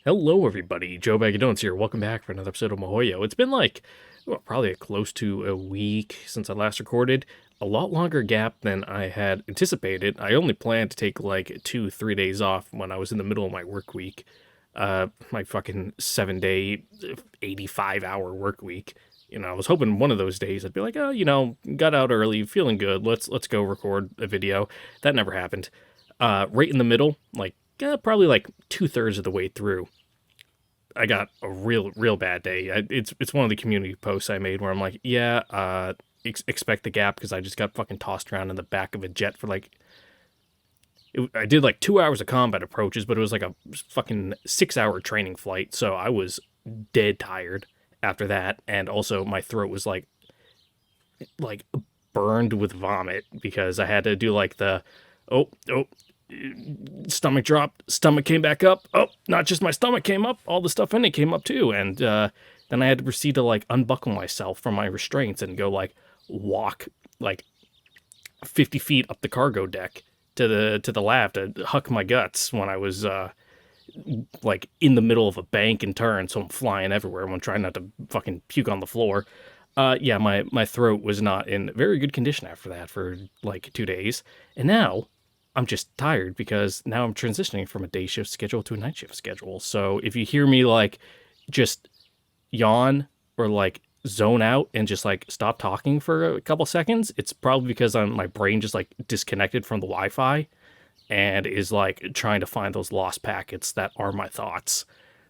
Hello, everybody. Joe Bag of Donuts here. Welcome back for another episode of Mahoyo. It's been probably close to a week since I last recorded. A lot longer gap than I had anticipated. I only planned to take like 2, 3 days off when I was in the middle of my work week. My fucking 7 day, 85 hour work week. I was hoping one of those days I'd be like, got out early, feeling good. Let's go record a video. That never happened. Right in the middle, probably like 2/3 of the way through, I got a real bad day. It's one of the community posts I made where I'm like, yeah, expect the gap because I just got fucking tossed around in the back of a jet for I did like 2 hours of combat approaches, but it was like a fucking 6 hour training flight, so I was dead tired after that, and also my throat was like burned with vomit because I had to do like the oh, stomach dropped, stomach came back up. Oh, not just my stomach came up, all the stuff in it came up too. And then I had to proceed to like unbuckle myself from my restraints and go like walk like 50 feet up the cargo deck to the lab to huck my guts when I was like in the middle of a bank and turn, so I'm flying everywhere. I'm trying not to fucking puke on the floor. Yeah, my throat was not in very good condition after that for like 2 days. And now I'm just tired because now I'm transitioning from a day shift schedule to a night shift schedule. So if you hear me like just yawn or like zone out and just like stop talking for a couple seconds, it's probably because my brain just like disconnected from the Wi-Fi and is like trying to find those lost packets that are my thoughts.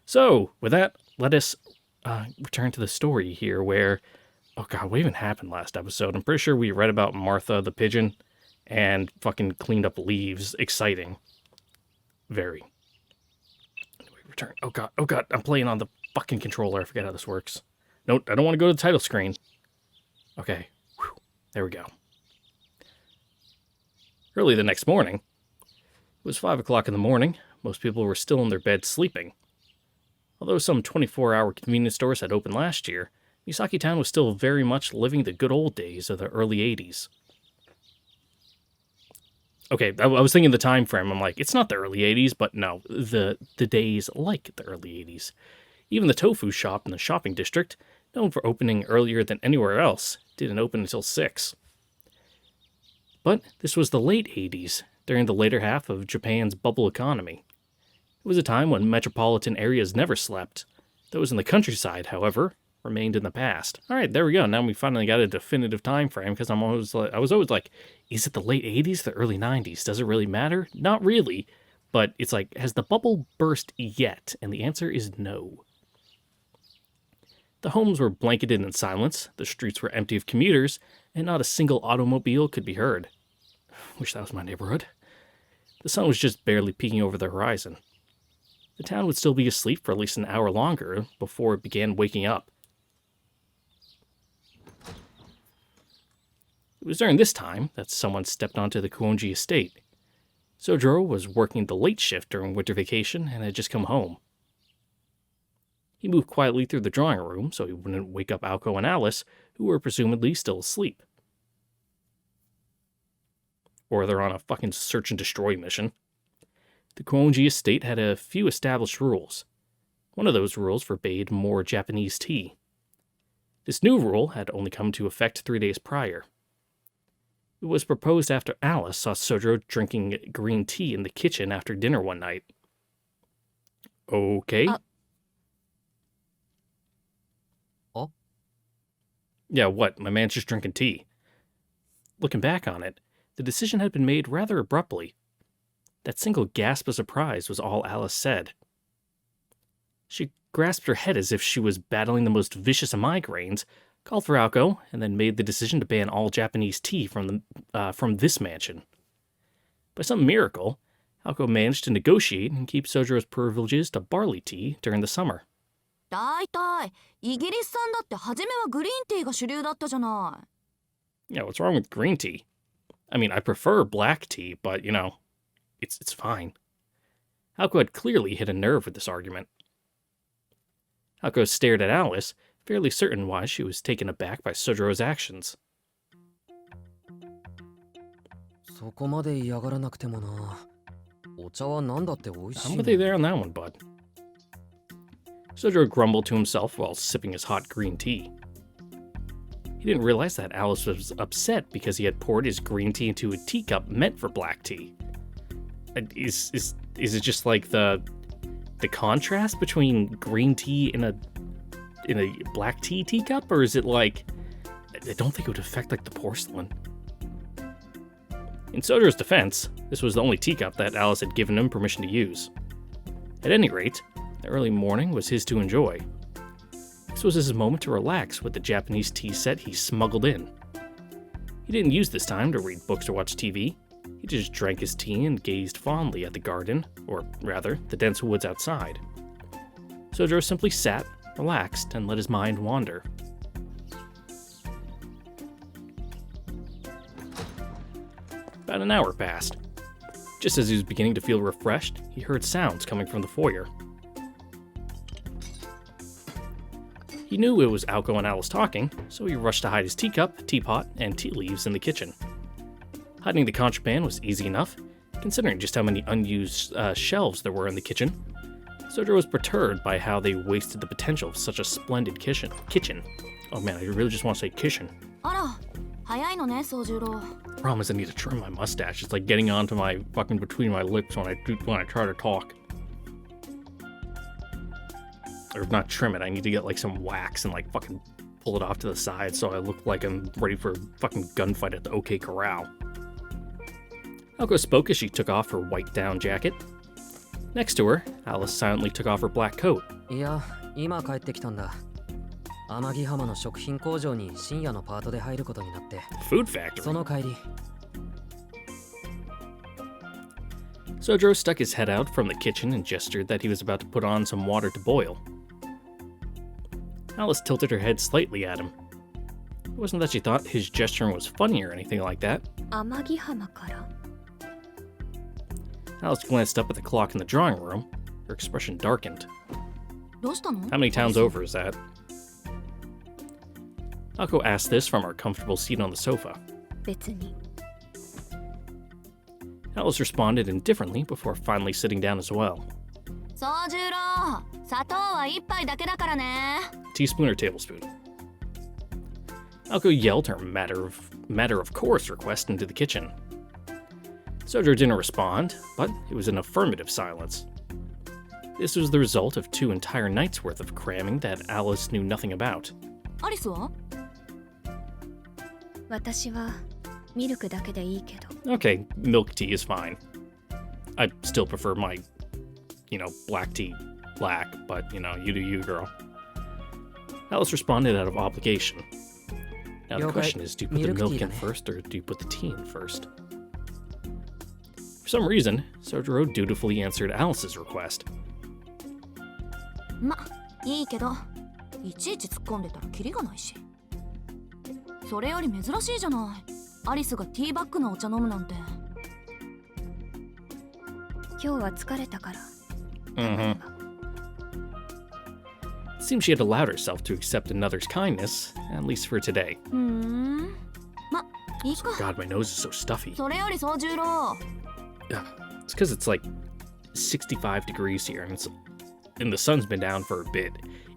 So with that, let us return to the story here where, oh God, what even happened last episode? I'm pretty sure we read about Martha the pigeon and fucking cleaned up leaves. Exciting. Very. Anyway, return. Oh God, I'm playing on the fucking controller. I forget how this works. No, I don't want to go to the title screen. Okay. Whew. There we go. Early the next morning, it was 5 o'clock in the morning. Most people were still in their beds sleeping. Although some 24-hour convenience stores had opened last year, Misaki Town was still very much living the good old days of the early 80s. Okay, I was thinking the time frame. I'm like, it's not the early 80s, but no, the days like the early 80s. Even the tofu shop in the shopping district, known for opening earlier than anywhere else, didn't open until 6. But this was the late 80s, during the later half of Japan's bubble economy. It was a time when metropolitan areas never slept. Those in the countryside, however, remained in the past. All right, there we go. Now we finally got a definitive time frame because I was always like, is it the late 80s, the early 90s? Does it really matter? Not really, but it's like, has the bubble burst yet? And the answer is no. The homes were blanketed in silence, the streets were empty of commuters, and not a single automobile could be heard. Wish that was my neighborhood. The sun was just barely peeking over the horizon. The town would still be asleep for at least an hour longer before it began waking up. It was during this time that someone stepped onto the Kuonji estate. Sojiro was working the late shift during winter vacation and had just come home. He moved quietly through the drawing room so he wouldn't wake up Aoko and Alice, who were presumably still asleep. Or they're on a fucking search and destroy mission. The Kuonji estate had a few established rules. One of those rules forbade more Japanese tea. This new rule had only come into effect 3 days prior. It was proposed after Alice saw Sojiro drinking green tea in the kitchen after dinner one night. Okay. Oh? Yeah, what? My man's just drinking tea. Looking back on it, the decision had been made rather abruptly. That single gasp of surprise was all Alice said. She grasped her head as if she was battling the most vicious of migraines, called for Aoko, and then made the decision to ban all Japanese tea from this mansion. By some miracle, Aoko managed to negotiate and keep Sojiro's privileges to barley tea during the summer. だいたいイギリス産だって初めはグリーンティーが主流だったじゃない。Yeah, what's wrong with green tea? I mean, I prefer black tea, but, it's fine. Aoko had clearly hit a nerve with this argument. Aoko stared at Alice, fairly certain why she was taken aback by Sojiro's actions. そこまで嫌がらなくてもな。お茶は何だって美味しい。I'm with you there on that one, bud. Sojiro grumbled to himself while sipping his hot green tea. He didn't realize that Alice was upset because he had poured his green tea into a teacup meant for black tea. Is it just like the contrast between green tea in a black tea teacup, or is it like, I don't think it would affect like the porcelain. In Sojiro's defense, this was the only teacup that Alice had given him permission to use. At any rate, the early morning was his to enjoy. This was his moment to relax with the Japanese tea set he smuggled in. He didn't use this time to read books or watch TV. He just drank his tea and gazed fondly at the garden, or rather, the dense woods outside. Sojiro simply sat, relaxed, and let his mind wander. About an hour passed. Just as he was beginning to feel refreshed, he heard sounds coming from the foyer. He knew it was Aoko and Alice talking, so he rushed to hide his teacup, teapot, and tea leaves in the kitchen. Hiding the contraband was easy enough, considering just how many unused shelves there were in the kitchen. Sojiro was perturbed by how they wasted the potential of such a splendid kitchen. Oh man, I really just want to say kitchen. あら、早いのね、宗十郎。 Problem is I need to trim my mustache. It's like getting onto my fucking between my lips when I try to talk. Or not trim it, I need to get like some wax and like fucking pull it off to the side so I look like I'm ready for a fucking gunfight at the OK Corral. Aoko spoke as she took off her white down jacket. Next to her, Alice silently took off her black coat. いや、今帰ってきたんだ。天城浜の食品工場に深夜のパートで入ることになって。 Food factory. その帰り。Sojiro stuck his head out from the kitchen and gestured that he was about to put on some water to boil. Alice tilted her head slightly at him. It wasn't that she thought his gesturing was funny or anything like that. 天城浜から Alice glanced up at the clock in the drawing room. Her expression darkened. どうしたの How many towns over is that? Aoko asked this from her comfortable seat on the sofa. 別に Alice responded indifferently before finally sitting down as well. 宗十郎、砂糖は一杯だけだからね。 Teaspoon or tablespoon? Aoko yelled her matter of course request into the kitchen. Sojiro didn't respond, but it was an affirmative silence. This was the result of 2 entire nights worth of cramming that Alice knew nothing about. アリスは私はミルクだけでいいけど。 Okay, milk tea is fine. I still prefer my, black tea black, but, you do you, girl. Alice responded out of obligation. Now the question is, do you put the milk in first or do you put the tea in first? For some reason, Sojiro dutifully answered Alice's request. ま、いいけど、いちいち突っ込んでたらキリがないし。それより珍しいじゃない。アリスがティーバッグのお茶飲むなんて。今日は疲れたから。Mm-hmm. It seems she had allowed herself to accept another's kindness, at least for today. ま、いいか。 God, my nose is so stuffy. それより宗十郎。 It's because it's like 65 degrees here, and the sun's been down for a bit.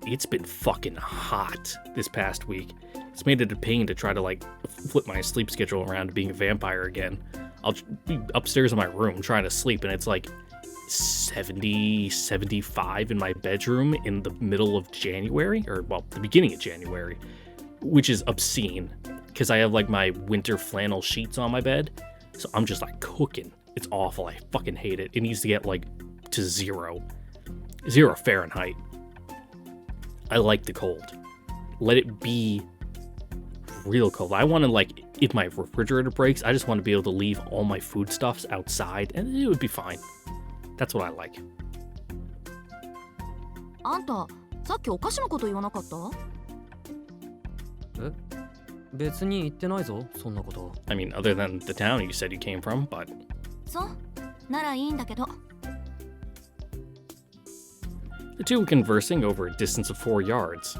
It's been fucking hot this past week. It's made it a pain to try to like flip my sleep schedule around to being a vampire again. I'll be upstairs in my room trying to sleep, and it's like 70, 75 in my bedroom in the middle of January, or well, the beginning of January, which is obscene because I have like my winter flannel sheets on my bed, so I'm just like cooking. It's awful. I fucking hate it. It needs to get like to 0 Fahrenheit. I like the cold. Let it be real cold. I want to like, if my refrigerator breaks, I just want to be able to leave all my foodstuffs outside and it would be fine. That's what I like. あんた、さっきお菓子のこと言わなかった？え？別に言ってないぞ、そんなこと。I mean, other than the town you said you came from, but... そう、ならいいんだけど。 The two were conversing over a distance of 4 yards.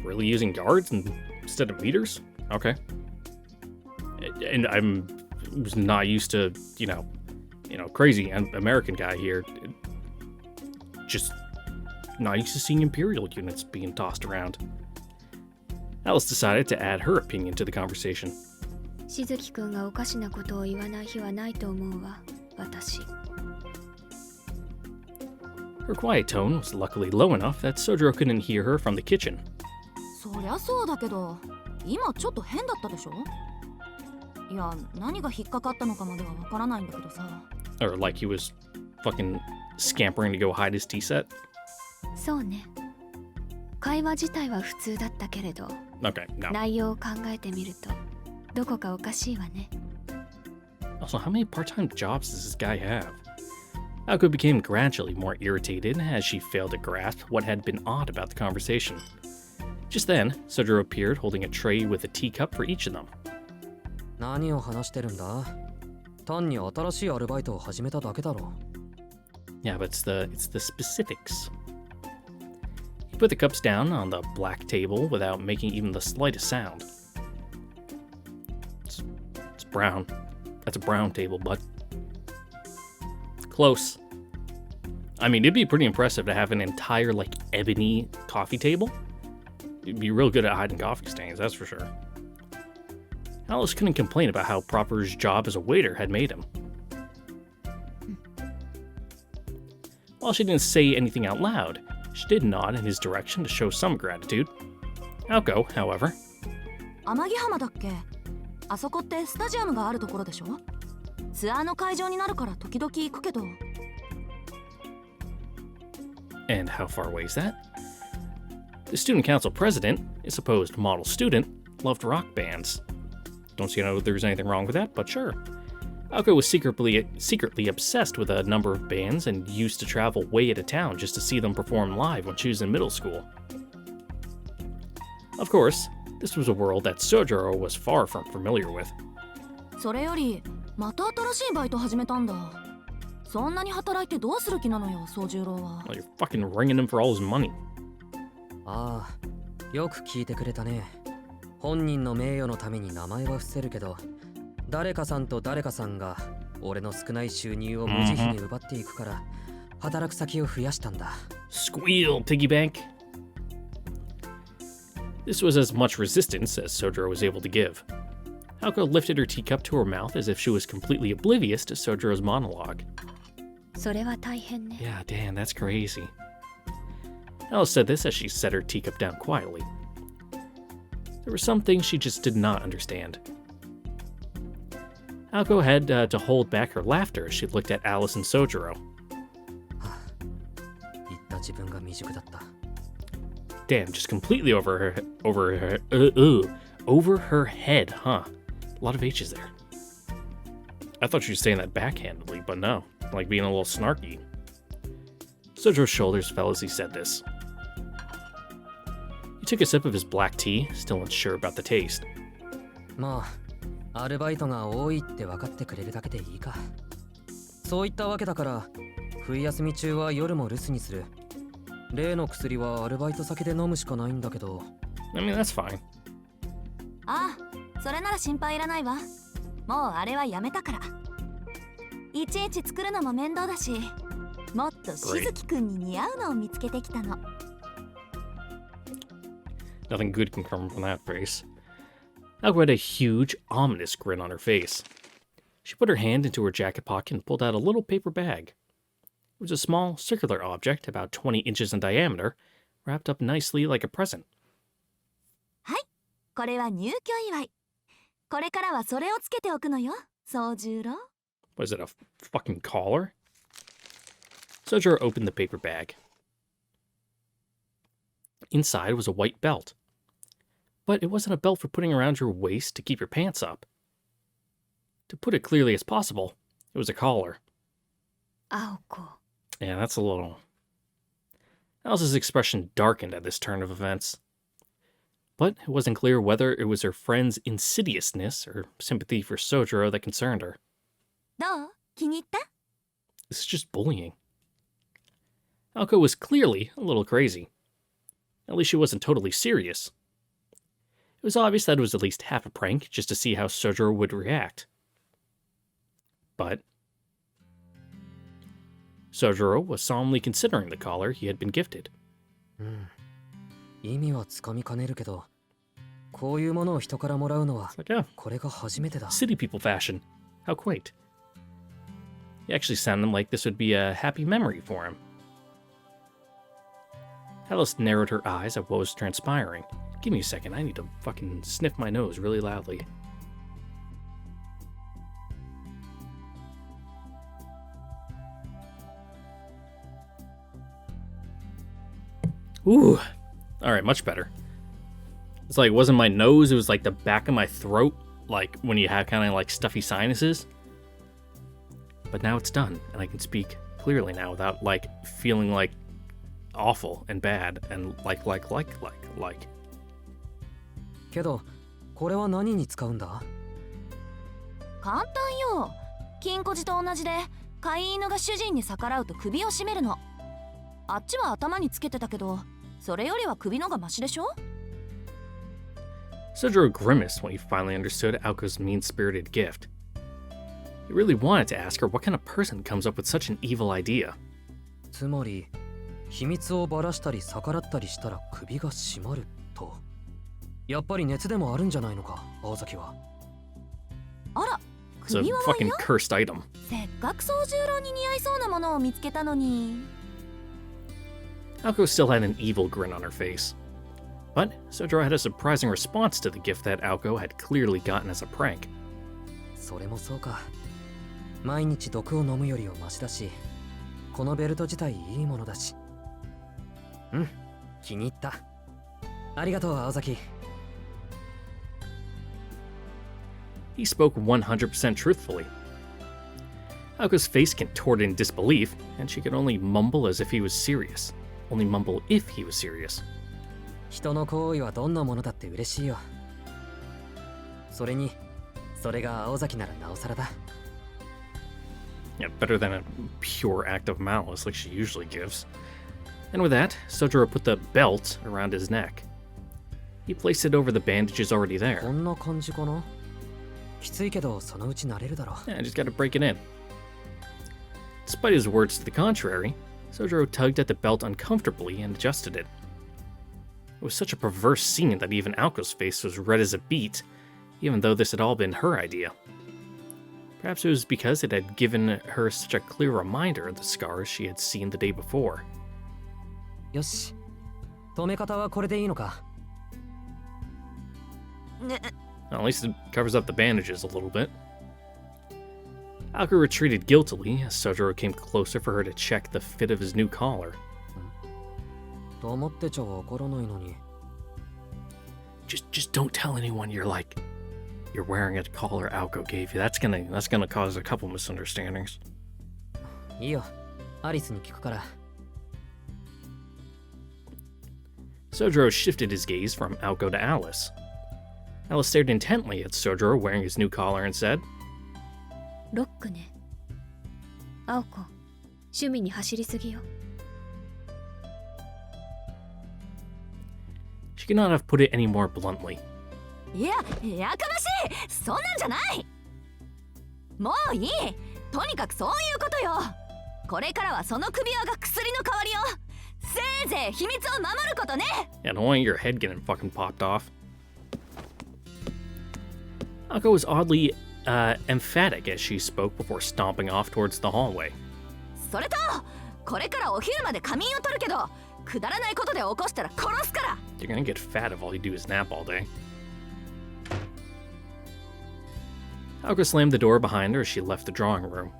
Really using yards instead of meters? Okay. And was not used to, crazy American guy here. Just not used to seeing Imperial units being tossed around. Alice decided to add her opinion to the conversation. しずきくんがおかしなことを言わない日はないと思うわ、私。Her quiet tone was luckily low enough that Sojiro couldn't hear her from the kitchen. そりゃそうだけど、今ちょっと変だったでしょ？いや、何が引っかかったのかまではわからないんだけどさ。Or like he was fucking scampering to go hide his tea set. そうね。会話自体は普通だったけれど、Okay, no. 内容を考えてみると、どこかおかしいわね。Also, how many part-time jobs does this guy have? Aoko became gradually more irritated as she failed to grasp what had been odd about the conversation. Just then, Sojiro appeared holding a tray with a teacup for each of them. 何を話してるんだ？単に新しいアルバイトを始めただけだろ。Yeah, but it's the specifics. He put the cups down on the black table without making even the slightest sound. It's brown. That's a brown table, bud. Close. I mean, it'd be pretty impressive to have an entire, like, ebony coffee table. You'd be real good at hiding coffee stains, that's for sure. Alice couldn't complain about how Proper's job as a waiter had made him. While she didn't say anything out loud, she did nod in his direction to show some gratitude. Aoko, however, 天城浜だっけ？あそこってスタジアムがあるところでしょ？ツアーの会場になるから時々行くけど。and how far away is that? The student council president, a supposed model student, loved rock bands. Don't see how there's anything wrong with that, but sure. Aoko was secretly obsessed with a number of bands and used to travel way out of town just to see them perform live when she was in middle school. Of course, this was a world that Sojiro was far from familiar with. それより、また新しいバイト始めたんだ。そんなに働いてどうする気なのよ、宗十郎は。Well, you're fucking ringing him for all his money. ああ、よく聞いてくれたね。本人の名誉のために名前は伏せるけど、誰かさんと誰かさんが俺の少ない収入を無慈悲に奪っていくから、働く先を増やしたんだ。Squeal, piggy bank. This was as much resistance as Sojiro was able to give. Aoko lifted her teacup to her mouth as if she was completely oblivious to Sojiro's monologue. それは大変ね。 Yeah, damn, that's crazy. Alice said this as she set her teacup down quietly. There were some things she just did not understand. Aoko had to hold back her laughter as she looked at Alice and Sojiro. 言った自分が未熟だった。Damn, just completely over her head, huh? A lot of H's there. I thought she was saying that backhandedly, but no, like being a little snarky. Sojiro's shoulders fell as he said this. He took a sip of his black tea, still unsure about the taste. まあ、アルバイトが多いって分かってくれるだけでいいか。そういったわけだから、冬休み中は夜も留守にする。例の薬はアルバイト先で飲むしかないんだけど。I mean, that's fine. ああ、それなら心配いらないわ。もうあれはやめたから。いちいち作るのも面倒だし、もっとしずきくんに似合うのを見つけてきたの。Nothing good can come from that face. Aoko had a huge, ominous grin on her face. She put her hand into her jacket pocket and pulled out a little paper bag. It was a small, circular object about 20 inches in diameter, wrapped up nicely like a present. はい、これは入居祝い。これからはそれをつけておくのよ、宗十郎。Was it a fucking collar? Sojiro opened the paper bag. Inside was a white belt. But it wasn't a belt for putting around your waist to keep your pants up. To put it clearly as possible, it was a collar. 青子。 Yeah, that's a little... Alice's expression darkened at this turn of events. But it wasn't clear whether it was her friend's insidiousness or sympathy for Sojiro that concerned her. どう？気に入った？ This is just bullying. Aoko was clearly a little crazy. At least she wasn't totally serious. It was obvious that it was at least half a prank just to see how Sojiro would react. But Sojiro was solemnly considering the collar he had been gifted. うん。意味はつかみかねるけど、こういうものを人からもらうのは It's like, oh, これが初めてだ。 city people fashion. How quaint. You actually sounded like this would be a happy memory for him. Alice narrowed her eyes at what was transpiring. Give me a second, I need to fucking sniff my nose really loudly. Ooh. Alright, much better. It's like, it wasn't my nose, it was like the back of my throat, like when you have kind of like stuffy sinuses. But now it's done, and I can speak clearly now without like feeling like awful and bad and like. けど、これは何に使うんだ？簡単よ。金庫寺と同じで飼い犬が主人に逆らうと首を絞めるの。あっちは頭につけてたけど、それよりは首のがマシでしょ。Sojiro grimaced when he finally understood Aoko's mean-spirited gift. He really wanted to ask her what kind of person comes up with such an evil idea. つまり、秘密をばらしたり逆らったりしたら首が締まると。やっぱり熱でもあるんじゃないのか、青崎は。あら、 It's a 首輪は fucking よ。 cursed item. せっかく総十郎に似合いそうなものを見つけたのに。Aoko still had an evil grin on her face. But Sojiro had a surprising response to the gift that Aoko had clearly gotten as a prank. それもそうか。毎日毒を飲むよりはマシだし、このベルト自体いいものだし。うん、気に入った。ありがとう、青崎。He spoke 100% truthfully. Aoko's face contorted in disbelief, and she could only mumble as if he was serious. Only mumble if he was serious. 人の行為はどんなものだって嬉しいよ。それに、それが青崎ならなおさらだ。Yeah, better than a pure act of malice like she usually gives. And with that, Sojiro put the belt around his neck. He placed it over the bandages already こ there. んな感じかな。きついけどそのうち慣れるだろう。 Yeah, I just gotta break it in. Despite his words to the contrary, Sojiro tugged at the belt uncomfortably and adjusted it. It was such a perverse scene that even Aoko's face was red as a beet, even though this had all been her idea. Perhaps it was because it had given her such a clear reminder of the scars she had seen the day before. よし。止め方はこれでいいのか。ね、 Well, at least it covers up the bandages a little bit. Aoko retreated guiltily as Sojiro came closer for her to check the fit of his new collar. 黙ってちゃわからないのに。Just don't tell anyone you're wearing a collar Aoko gave you. That's gonna cause a couple misunderstandings. いいよ。アリスに聞くから。 Sojiro shifted his gaze from Aoko to Alice. Alice stared intently at Sojiro wearing his new collar and said, ロックね。青子、趣味に走りすぎよ。 She could not have put it any more bluntly. いや、やかましい。そんなんじゃない。もういい。とにかくそういうことよ。これからはその首輪が薬の代わりよ。せいぜい秘密を守ることね。 Yeah, don't want your head getting fucking popped off. Aoko was oddly emphatic as she spoke before stomping off towards the hallway. それと、これからお昼まで仮眠を取るけど、くだらないことで起こしたら殺すから。 You're gonna get fat if all you do is nap all day. Aoko slammed the door behind her as she left the drawing room.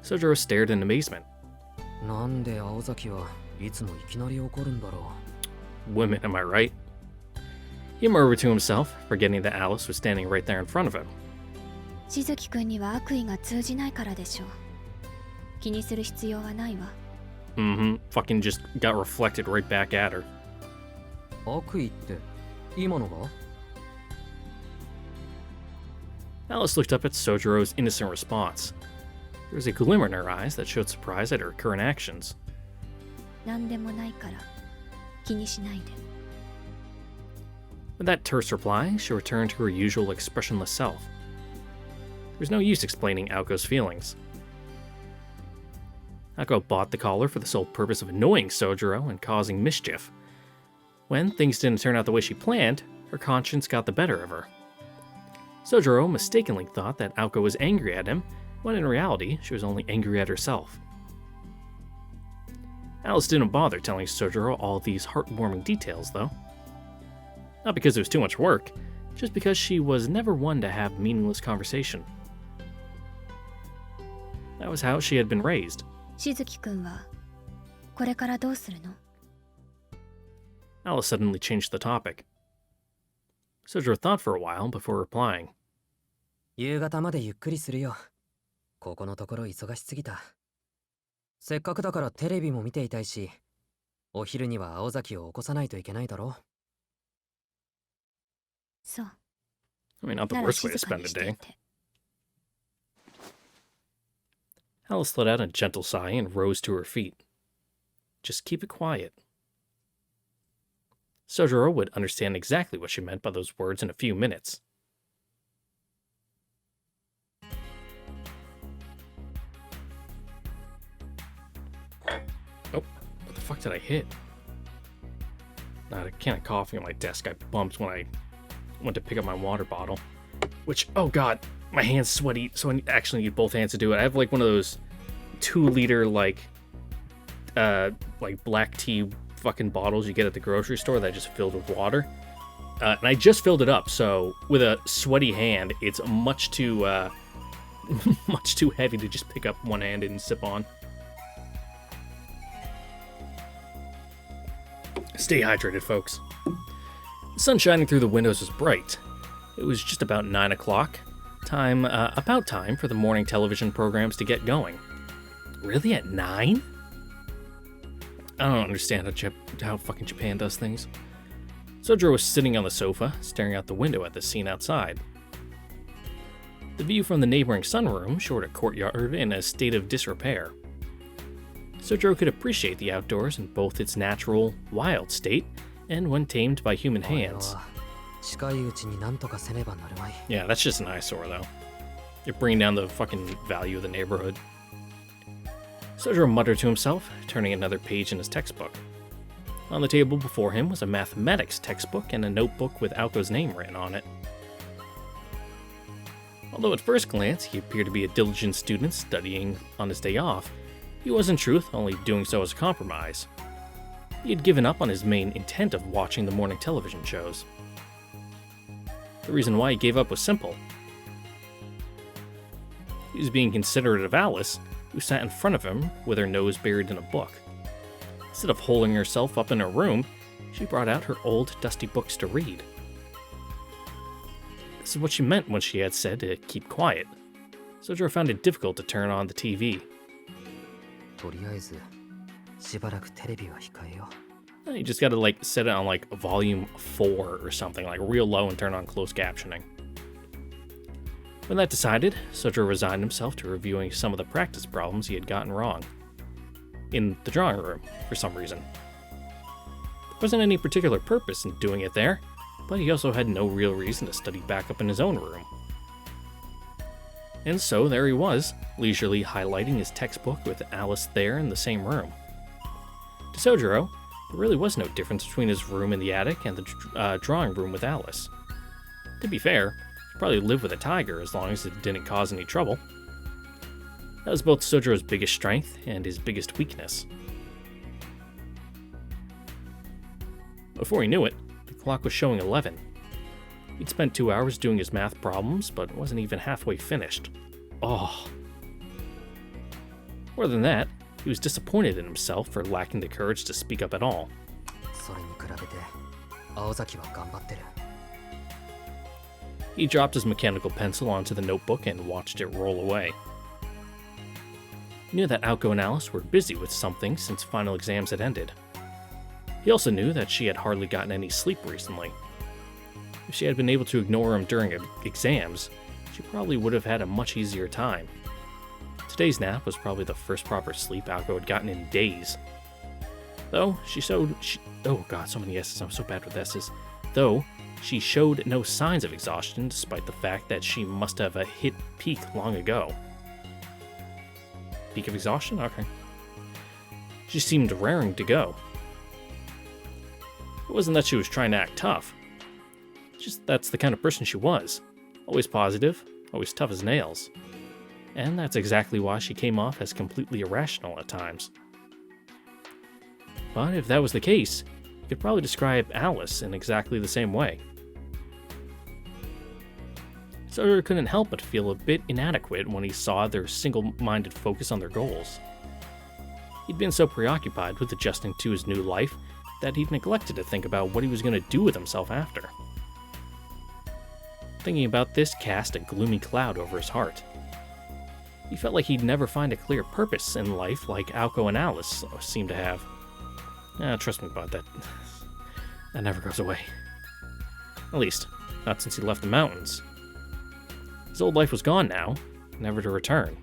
Sojiro stared in amazement. なんで青崎はいつもいきなり怒るんだろ Women, am I right? He murmured to himself, forgetting that Alice was standing right there in front of him. しずきくんには悪意が通じないからでしょう。気にする必要はないわ。Mm-hmm. Fucking just got reflected right back at her. う。悪意って今のが？ Alice looked up at Sojiro's innocent response. There was a glimmer in her eyes that showed surprise at her current actions. なんでもないから気にしないで。 With that terse reply, she returned to her usual expressionless self. There was no use explaining Aoko's feelings. Aoko bought the collar for the sole purpose of annoying Sojiro and causing mischief. When things didn't turn out the way she planned, her conscience got the better of her. Sojiro mistakenly thought that Aoko was angry at him, when in reality, she was only angry at herself. Alice didn't bother telling Sojiro all these heartwarming details, though. Not because it was too much work, just because she was never one to have meaningless conversation. That was how she had been raised. しずきくんはこれからどうするの？ Alice suddenly changed the topic. Sojiro thought for a while before replying. 夕方までゆっくりするよ。ここのところ忙しすぎた。せっかくだからテレビも見ていたいし、お昼には青崎を起こさないといけないだろ。そう。 I mean, not the なら worst way to 静か spend に a してい day. て。 Alice let out a gentle sigh and rose to her feet. Just keep it quiet. Sojiro would understand exactly what she meant by those words in a few minutes. Oh, what the fuck did I hit? Not a can of coffee on my desk I bumped when I went to pick up my water bottle. Which, oh god, my hand's sweaty, so I actually need both hands to do it. I have like one of those 2-liter like black tea fucking bottles you get at the grocery store that just filled with water. And I just filled it up, so with a sweaty hand, it's much too much too heavy to just pick up one-handed and sip on. Stay hydrated, folks. The sun shining through the windows was bright. It was just about 9 o'clock. About time for the morning television programs to get going. Really, at 9? I don't understand how fucking Japan does things. Sojiro was sitting on the sofa, staring out the window at the scene outside. The view from the neighboring sunroom showed a courtyard in a state of disrepair. Sojiro could appreciate the outdoors in both its natural, wild state and when tamed by human hands. Yeah, that's just an eyesore, though. You're bringing down the fucking value of the neighborhood. Sojiro muttered to himself, turning another page in his textbook. On the table before him was a mathematics textbook and a notebook with Aoko's name written on it. Although at first glance he appeared to be a diligent student studying on his day off, he was in truth only doing so as a compromise. He had given up on his main intent of watching the morning television shows. The reason why he gave up was simple. He was being considerate of Alice, who sat in front of him with her nose buried in a book. Instead of holding herself up in her room, she brought out her old, dusty books to read. This is what she meant when she had said to keep quiet. Sojiro found it difficult to turn on the TV. You just gotta set it on volume 4 or something, real low, and turn on closed captioning. When that decided, Sojiro resigned himself to reviewing some of the practice problems he had gotten wrong. In the drawing room, for some reason. There wasn't any particular purpose in doing it there, but he also had no real reason to study back up in his own room. And so there he was, leisurely highlighting his textbook with Alice there in the same room. To Sojiro, there really was no difference between his room in the attic and the drawing room with Alice. To be fair, he'd probably live with a tiger as long as it didn't cause any trouble. That was both Sojiro's biggest strength and his biggest weakness. Before he knew it, the clock was showing 11. He'd spent 2 hours doing his math problems, but wasn't even halfway finished. Oh. More than that, he was disappointed in himself for lacking the courage to speak up at all. He dropped his mechanical pencil onto the notebook and watched it roll away. He knew that Aoko and Alice were busy with something since final exams had ended. He also knew that she had hardly gotten any sleep recently. If she had been able to ignore him during exams, she probably would have had a much easier time. Today's nap was probably the first proper sleep Aoko had gotten in days. Though oh god, so many S's, I'm so bad with S's. Though she showed no signs of exhaustion despite the fact that she must have hit peak long ago. Peak of exhaustion? Okay. She seemed raring to go. It wasn't that she was trying to act tough. Just that's the kind of person she was. Always positive, always tough as nails. And that's exactly why she came off as completely irrational at times. But if that was the case, you could probably describe Alice in exactly the same way. Sojiro couldn't help but feel a bit inadequate when he saw their single-minded focus on their goals. He'd been so preoccupied with adjusting to his new life that he'd neglected to think about what he was going to do with himself after. Thinking about this cast a gloomy cloud over his heart. He felt like he'd never find a clear purpose in life like Aoko and Alice seemed to have. Trust me about that. That never goes away. At least, not since he left the mountains. His old life was gone now, never to return.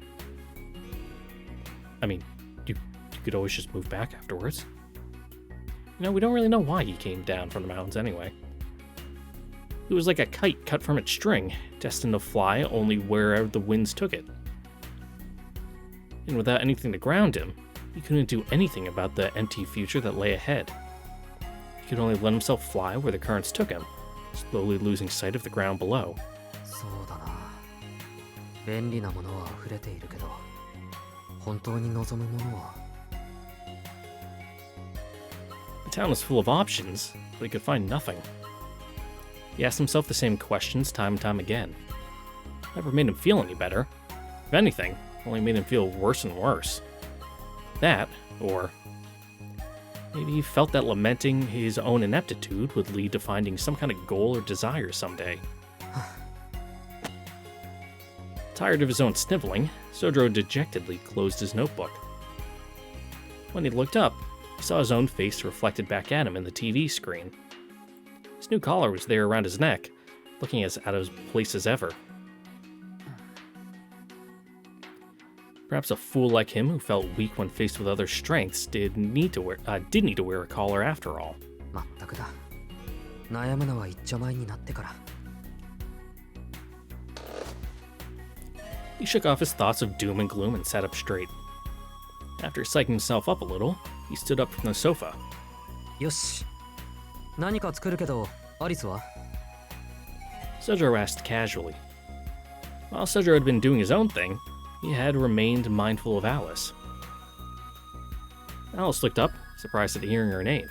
I mean, you could always just move back afterwards. We don't really know why he came down from the mountains anyway. He was like a kite cut from its string, destined to fly only wherever the winds took it. And without anything to ground him, he couldn't do anything about the empty future that lay ahead. He could only let himself fly where the currents took him, slowly losing sight of the ground below. そうだな。便利なものは溢れているけど、本当に望むものは。The town was full of options, but he could find nothing. He asked himself the same questions time and time again. Never made him feel any better. If anything, only made him feel worse and worse. That, or maybe he felt that lamenting his own ineptitude would lead to finding some kind of goal or desire someday. Tired of his own sniveling, Sojiro dejectedly closed his notebook. When he looked up, he saw his own face reflected back at him in the TV screen. His new collar was there around his neck, looking as out of place as ever. Perhaps a fool like him who felt weak when faced with other strengths did need to wear a collar after all. まったくだ。悩むのは一丁前になってから。He shook off his thoughts of doom and gloom and sat up straight. After psyching himself up a little, he stood up from the sofa. よし。何か作るけど、アリスは？ Sojiro asked casually. While Sojiro had been doing his own thing, he had remained mindful of Alice. Alice looked up, surprised at hearing her name.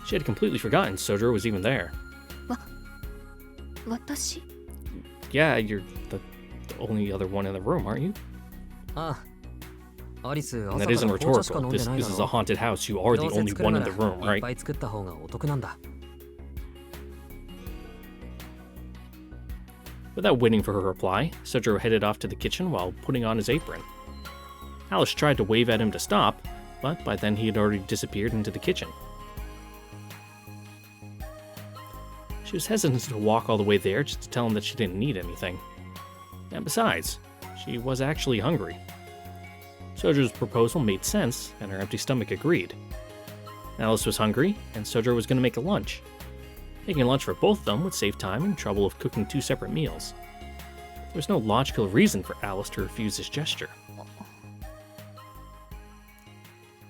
She had completely forgotten Sojiro was even there. 私 Yeah, you're the only other one in the room, aren't you? ああ。アリス、 And 朝 that か isn't ら紅茶しか rhetorical. 飲んで This ないだ is a ろ。 haunted house. You are the どうせ only 作る one な in ら the room, いっ right? ぱい作った方がお得なんだ。Without waiting for her reply, Sojiro headed off to the kitchen while putting on his apron. Alice tried to wave at him to stop, but by then he had already disappeared into the kitchen. She was hesitant to walk all the way there just to tell him that she didn't need anything. And besides, she was actually hungry. Sojiro's proposal made sense, and her empty stomach agreed. Alice was hungry, and Sojiro was going to make a lunch. Making lunch for both of them would save time and trouble of cooking two separate meals. There was no logical reason for Alice to refuse this gesture.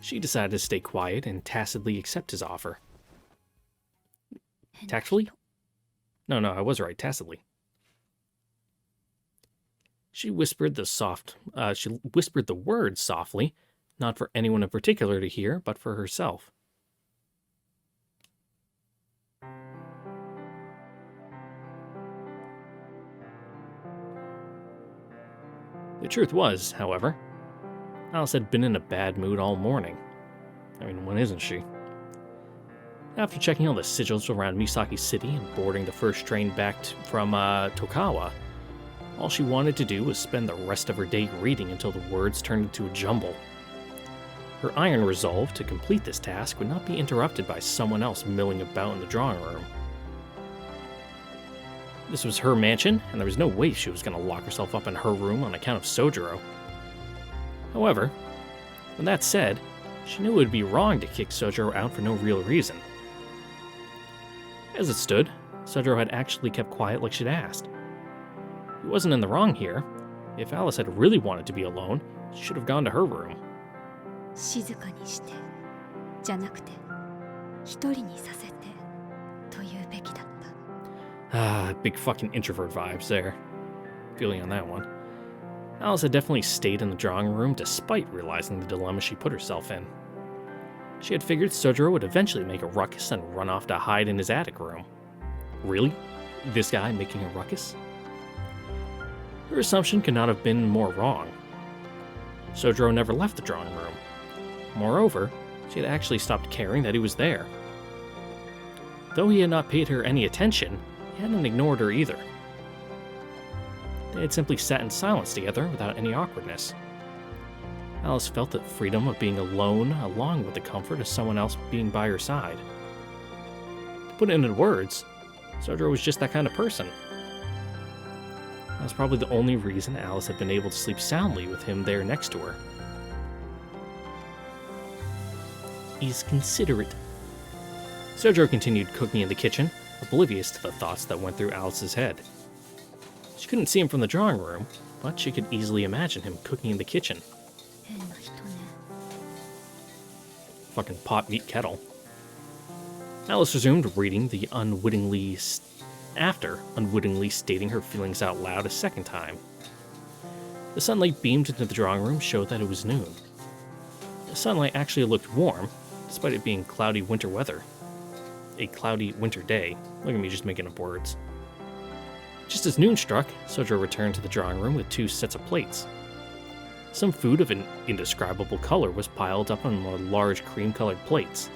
She decided to stay quiet and tacitly accept his offer. Tactfully? No, I was right, tacitly. She whispered the words softly, not for anyone in particular to hear, but for herself. The truth was, however, Alice had been in a bad mood all morning. I mean, when isn't she? After checking all the sigils around Misaki City and boarding the first train back from Tokawa, all she wanted to do was spend the rest of her day reading until the words turned into a jumble. Her iron resolve to complete this task would not be interrupted by someone else milling about in the drawing room. This was her mansion, and there was no way she was going to lock herself up in her room on account of Sojiro. However, when that said, she knew it would be wrong to kick Sojiro out for no real reason. As it stood, Sojiro had actually kept quiet like she'd asked. He wasn't in the wrong here. If Alice had really wanted to be alone, she should have gone to her room. 静かにしてじゃなくて一人にさせてというべきだった。 Ah, big fucking introvert vibes there. Feeling on that one. Alice had definitely stayed in the drawing room despite realizing the dilemma she put herself in. She had figured Sojiro would eventually make a ruckus and run off to hide in his attic room. Really? This guy making a ruckus? Her assumption could not have been more wrong. Sojiro never left the drawing room. Moreover, she had actually stopped caring that he was there. Though he had not paid her any attention, he hadn't ignored her either. They had simply sat in silence together without any awkwardness. Alice felt the freedom of being alone along with the comfort of someone else being by her side. To put it into words, Sojiro was just that kind of person. That was probably the only reason Alice had been able to sleep soundly with him there next to her. He's considerate. Sojiro continued cooking in the kitchen, oblivious to the thoughts that went through Alice's head. She couldn't see him from the drawing room, but she could easily imagine him cooking in the kitchen. 変な人ね。 Fucking pot meat kettle. Alice resumed reading after unwittingly stating her feelings out loud a second time. The sunlight beamed into the drawing room showed that it was noon. The sunlight actually looked warm, despite it being cloudy winter weather. A cloudy winter day. Look at me just making up words. Just as noon struck, Sojiro returned to the drawing room with 2 sets of plates. Some food of an indescribable color was piled up on more large cream-colored plates.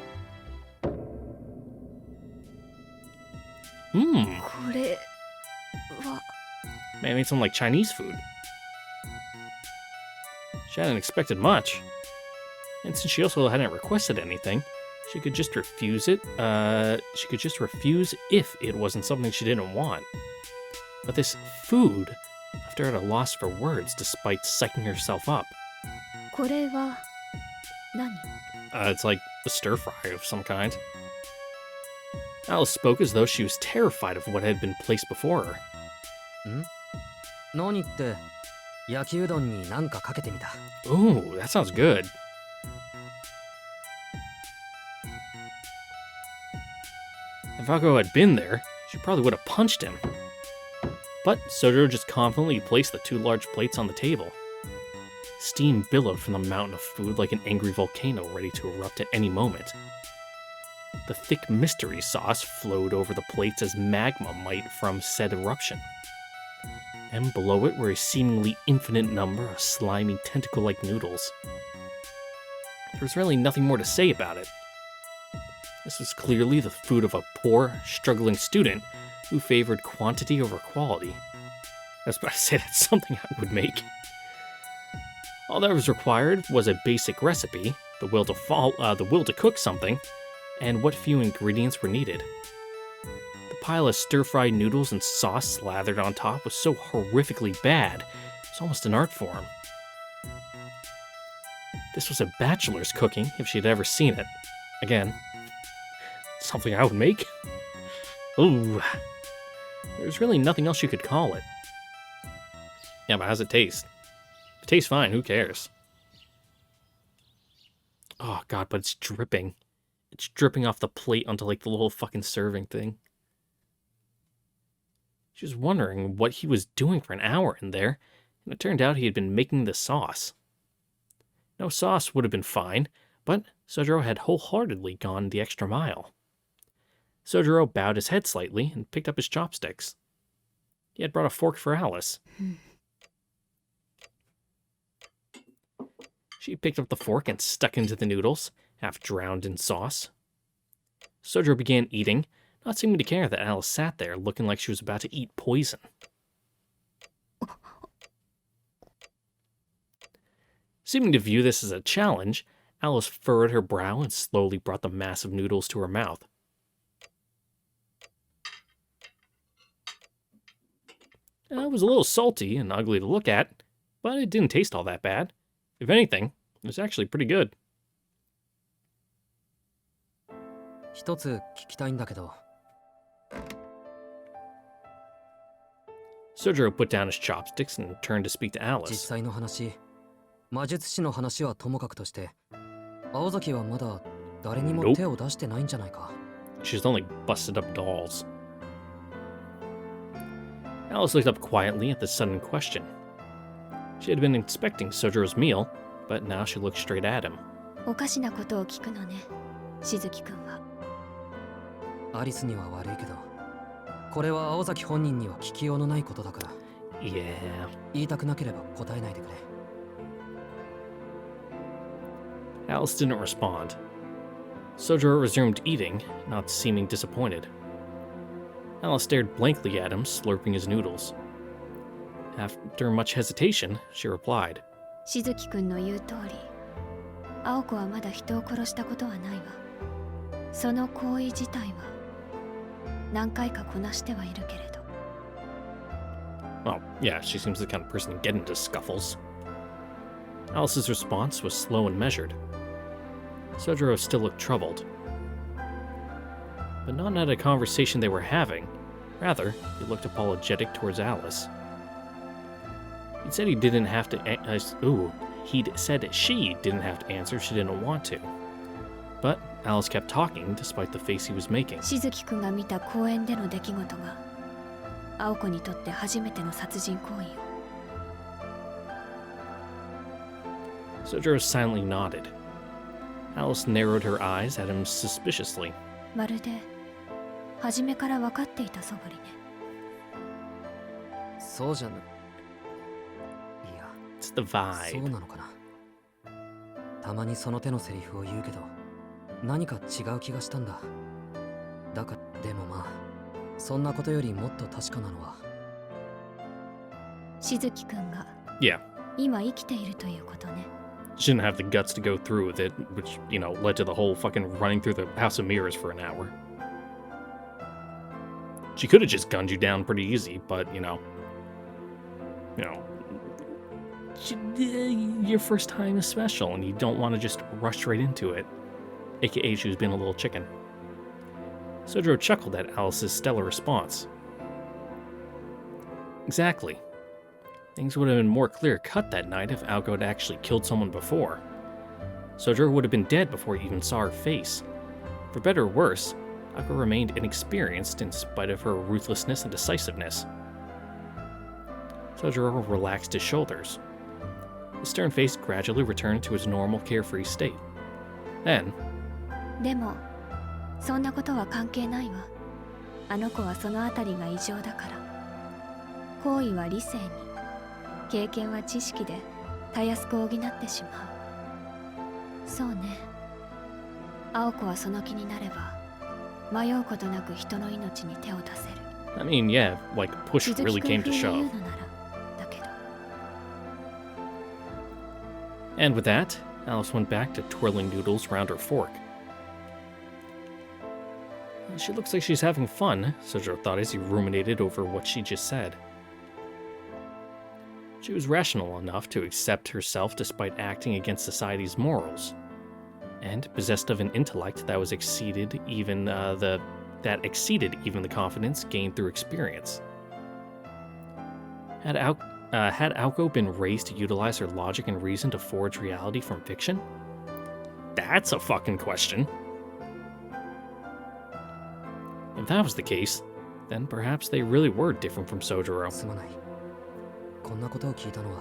これは Man, it made some like Chinese food. She hadn't expected much. And since she also hadn't requested anything, she could just refuse it. She could just refuse if it wasn't something she didn't want. But this food left her at a loss for words despite psyching herself up. これは何？ It's like a stir fry of some kind. Alice spoke as though she was terrified of what had been placed before her. 何って焼きうどんに何かかけてみた。 Ooh, that sounds good. If Aoko had been there, she probably would have punched him. But Sojiro just confidently placed the 2 large plates on the table. Steam billowed from the mountain of food like an angry volcano ready to erupt at any moment. The thick mystery sauce flowed over the plates as magma might from said eruption. And below it were a seemingly infinite number of slimy tentacle-like noodles. There was really nothing more to say about it. This was clearly the food of a poor, struggling student who favored quantity over quality. I was about to say that's something I would make. All that was required was a basic recipe, the will to cook something, and what few ingredients were needed. The pile of stir-fried noodles and sauce slathered on top was so horrifically bad, it was almost an art form. This was a bachelor's cooking, if she'd ever seen it. Again, something I would make? Ooh. There's really nothing else you could call it. Yeah, but how's it taste? If it tastes fine, who cares? Oh god, but it's dripping. It's dripping off the plate onto like the little fucking serving thing. She was wondering what he was doing for an hour in there, and it turned out he had been making the sauce. No sauce would have been fine, but Sojiro had wholeheartedly gone the extra mile. Sojiro bowed his head slightly and picked up his chopsticks. He had brought a fork for Alice. She picked up the fork and stuck into the noodles, half drowned in sauce. Sojiro began eating, not seeming to care that Alice sat there looking like she was about to eat poison. Seeming to view this as a challenge, Alice furrowed her brow and slowly brought the mass of noodles to her mouth. It was a little salty and ugly to look at, but it didn't taste all that bad. If anything, it was actually pretty good. 一つ聞きたいんだけど。 Sojiro put down his chopsticks and turned to speak to 実 Alice. 際の話、魔術師の話はともかくとして、青崎はまだ誰にも手を出してないんじゃないか。She's only busted up dolls. Alice looked up quietly at the sudden question. She had been expecting Sojiro's meal, but now she looked straight at him. おかしなことを聞くのね、しずきくんは。アリスには悪いけど、これは青崎本人には聞きようのないことだから。Yeah. 言いたくなければ答えないでくれ。Alice didn't respond. Sojiro resumed eating, not seeming disappointed. Alice stared blankly at him, slurping his noodles. After much hesitation, she replied. しずきくんの言う通り、青子はまだ人を殺したことはないわ。その行為自体は何回かこなしてはいるけれど。Well, yeah, she seems the kind of person to get into scuffles. Alice's response was slow and measured. Sojiro still looked troubled. But not at a conversation they were having. Rather, he looked apologetic towards Alice. He'd said he didn't have to he'd said she didn't have to answer, she didn't want to. But Alice kept talking despite the face he was making. しずきくんが見た公園での出来事が青子にとって初めての殺人行為よ。 Sojiro silently nodded. Alice narrowed her eyes at him suspiciously. まるで初めから分かっていたそぶりね。そうじゃな。いや、 It's the そう vibe. なのかな。たまにその手のセリフを言うけど、何か違う気がしたんだ。だから、でもまあ、そんなことよりもっと確かなのは。しずきくんが Yeah. 今生きているということね。She didn't have the guts to go through with it, which, led to the whole fucking running through the House of Mirrors for an hour. She could have just gunned you down pretty easy, but, your first time is special, and you don't want to just rush right into it. AKA, she was being a little chicken. Sojiro chuckled at Alice's stellar response. Exactly. Things would have been more clear-cut that night if Aoko had actually killed someone before. Sojiro would have been dead before he even saw her face. For better or worse, Aoko remained inexperienced in spite of her ruthlessness and decisiveness. Sojiro relaxed his shoulders. His stern face gradually returned to his normal carefree state. Then, でもそんなことは関係ないわ。あの子はそのあたりが異常だから。行為は理性に、経験は知識でたやすく補ってしまう。そうね。青子はその気になれば迷うことなく人の命に手を出せる。 I mean, yeah, like push しず really きくん came to 風に言う shove. のならだけど。 And with that, Alice went back to twirling noodles around her fork. She looks like she's having fun, Sojiro thought as he ruminated over what she just said. She was rational enough to accept herself despite acting against society's morals, and possessed of an intellect that exceeded even the confidence gained through experience. Had Aoko been raised to utilize her logic and reason to forge reality from fiction? That's a fucking question. If that was the case, then perhaps they really were different from Sojiro. すまない。こんなことを聞いたのは、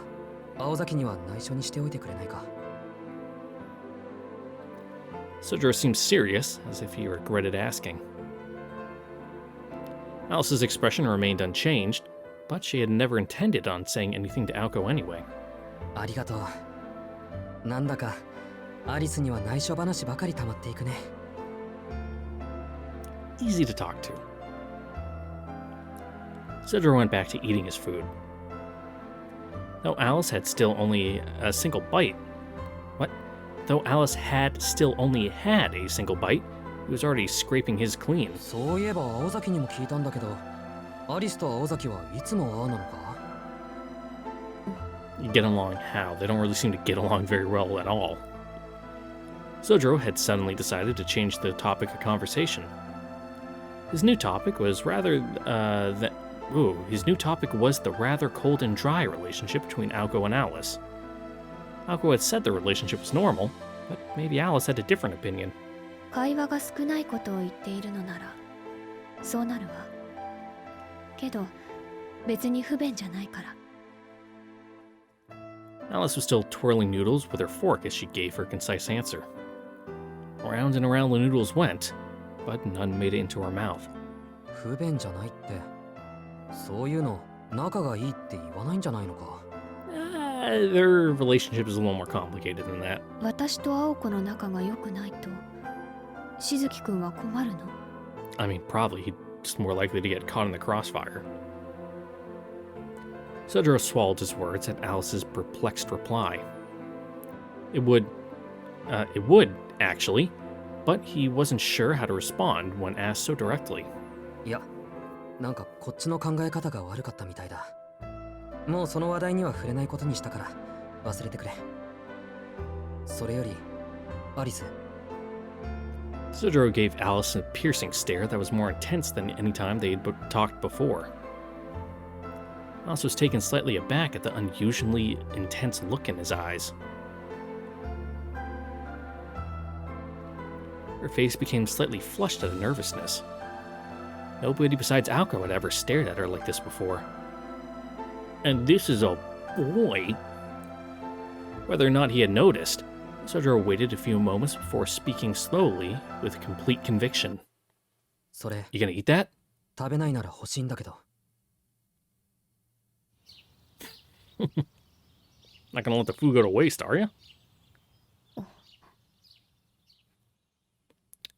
青崎には内緒にしておいてくれないか。Sojiro seemed serious, as if he regretted asking. Alice's expression remained unchanged, but she had never intended on saying anything to Aoko anyway. ありがとう。なんだか、アリスには内緒話ばかり溜まっていくね。Easy to talk to. Sojiro went back to eating his food. Though Alice had still only a single bite. What? Though Alice had still only had a single bite, he was already scraping his clean. そういえば青崎にも聞いたんだけど、アリスと青崎はいつもああなのか？ Get along how? They don't really seem to get along very well at all. Sojiro had suddenly decided to change the topic of conversation. His new topic was the rather cold and dry relationship between Aoko and Alice. Aoko had said the relationship was normal, But maybe Alice had a different opinion. 会話が少ないことを言っているのならそうなるわ。けど別に不便じゃないから。 Alice was still twirling noodles with her fork as she gave her concise answer. Around and around the noodles went, but none made it into her mouth. 不便じゃないって、そういうの仲がいいって言わないんじゃないのか。Their relationship is a little more complicated than that. 私と青子の仲が良くないとしずきくんは困るの？ I mean, probably he'd just more likely to get caught in the crossfire. Sojiro swallowed his words at Alice's perplexed reply. It would, actually, but he wasn't sure how to respond when asked so directly. いや、なんかこっちの考え方が悪かったみたいだ。もうその話題には触れないことにしたから忘れてくれ。それより、アリス。Sojiro gave Alice a piercing stare that was more intense than any time they had talked before. Alice was taken slightly aback at the unusually intense look in his eyes. Her face became slightly flushed out of nervousness. Nobody besides Aoko had ever stared at her like this before. And this is a boy. Whether or not he had noticed, Sojiro waited a few moments before speaking slowly with complete conviction. それ、 You gonna eat that? 食べないなら欲しいんだけど。Not gonna let the food go to waste, are you?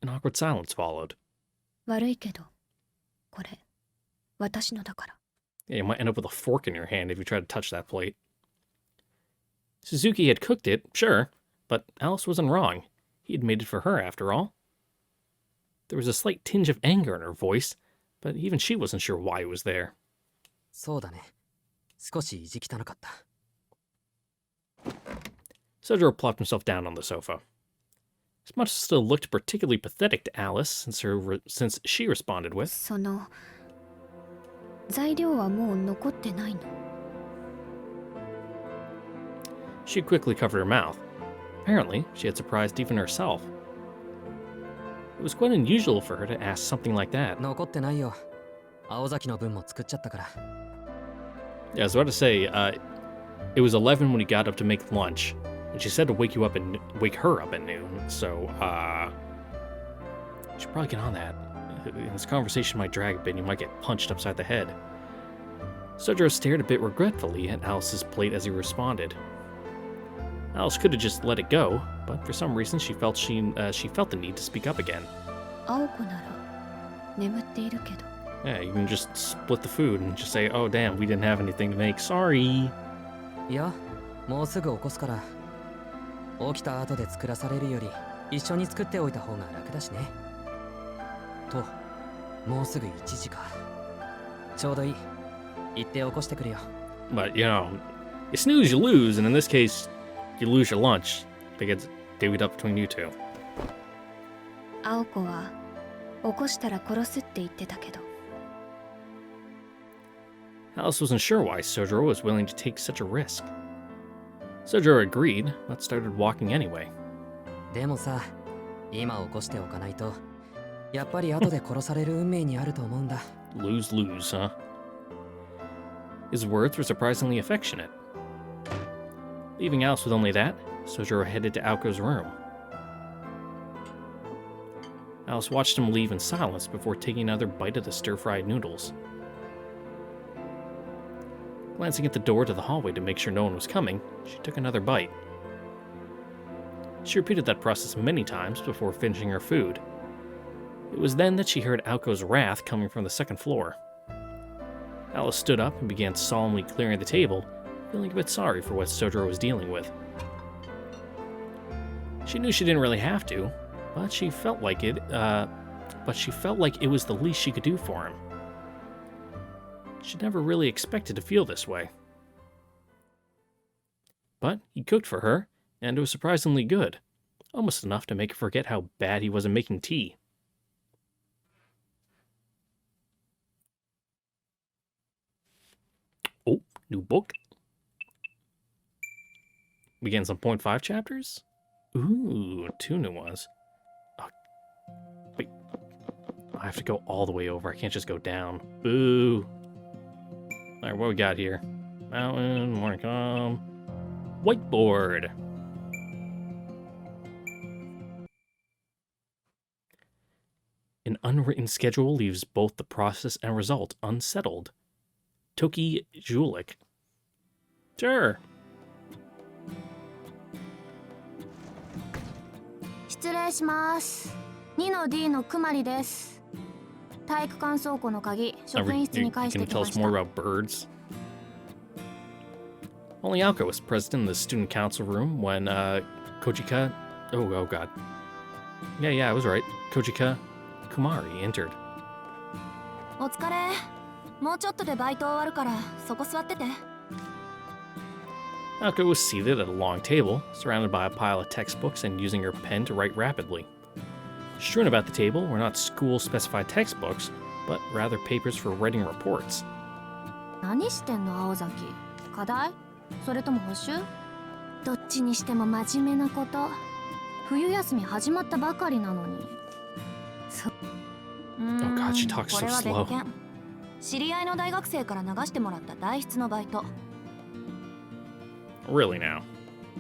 An awkward silence followed. 悪いけどこれ私のだから。 Yeah, you might end up with a fork in your hand if you try to touch that plate. Suzuki had cooked it, sure, but Alice wasn't wrong. He had made it for her, after all. There was a slight tinge of anger in her voice, but even she wasn't sure why it was there. そうだね。少し意地汚かった。Sojiro plopped himself down on the sofa. His much still looked particularly pathetic to Alice since she responded with, その材料はもう残ってないの？ She quickly covered her mouth. Apparently, she had surprised even herself. It was quite unusual for her to ask something like that. 残ってないよ。青崎の分も作っちゃったから。 Yeah, I was about to say, it was 11 when he got up to make lunch, and she said to wake her up at noon, so, you should probably get on that. This conversation might drag a bit and you might get punched upside the head. Sojiro stared a bit regretfully at Alice's plate as he responded. Alice could have just let it go, but for some reason she felt the need to speak up again. 青子なら眠っているけど。 Yeah, you can just split the food and just say, oh damn, we didn't have anything to make, sorry. いや、もうすぐ起こすから。起きた後で作らされるより一緒に作っておいた方が楽だしね。と、もうすぐ1時か。ちょうどいい。行って起こしてくるよ。 But, you know, you snooze, you lose, and in this case, you lose your lunch. They get divvied up between you two. 青子は起こしたら殺すって言ってたけど。 Alice wasn't sure why Sojiro was willing to take such a risk. Sojiro agreed, but started walking anyway. でもさ、今起こしておかないと、やっぱり後で殺される運命にあると思うんだ。Lose, huh? His words were surprisingly affectionate. Leaving Alice with only that, Sojiro headed to Aoko's room. Alice watched him leave in silence before taking another bite of the stir-fried noodles. Glancing at the door to the hallway to make sure no one was coming, she took another bite. She repeated that process many times before finishing her food. It was then that she heard Aoko's wrath coming from the second floor. Alice stood up and began solemnly clearing the table, feeling a bit sorry for what Sojiro was dealing with. She knew she didn't really have to, but she felt like it was the least she could do for him. She never really expected to feel this way. But he cooked for her, and it was surprisingly good, almost enough to make her forget how bad he was at making tea. Oh, new book. We getting some .5 chapters? Ooh, 2 new ones. Oh, wait. I have to go all the way over. I can't just go down. Boo. Alright, what we got here? Mountain, more to come. Whiteboard. An unwritten schedule leaves both the process and result unsettled. Toki Julik. Sure. 失礼します。2の D のくまりです。体育館倉庫の鍵、職員室に返してき Can you tell ま us し more た。 about birds? Only Aoko was present in the student council room when Kojika... Oh god. Yeah, I was right. Kojika Kumari entered. お疲れ。もうちょっとでバイト終わるから、そこ座ってて。Aoko was seated at a long table, surrounded by a pile of textbooks and using her pen to write rapidly. Strewn about the table were not school-specified textbooks, but rather papers for writing reports. 何してんの、青崎。課題？それとも補習？どっちにしても真面目なこと。冬休み始まったばかりなのに。Oh god, she talks こ so れは slow. 別件。知り合いの大学生から流してもらった代筆のバイト。Really now?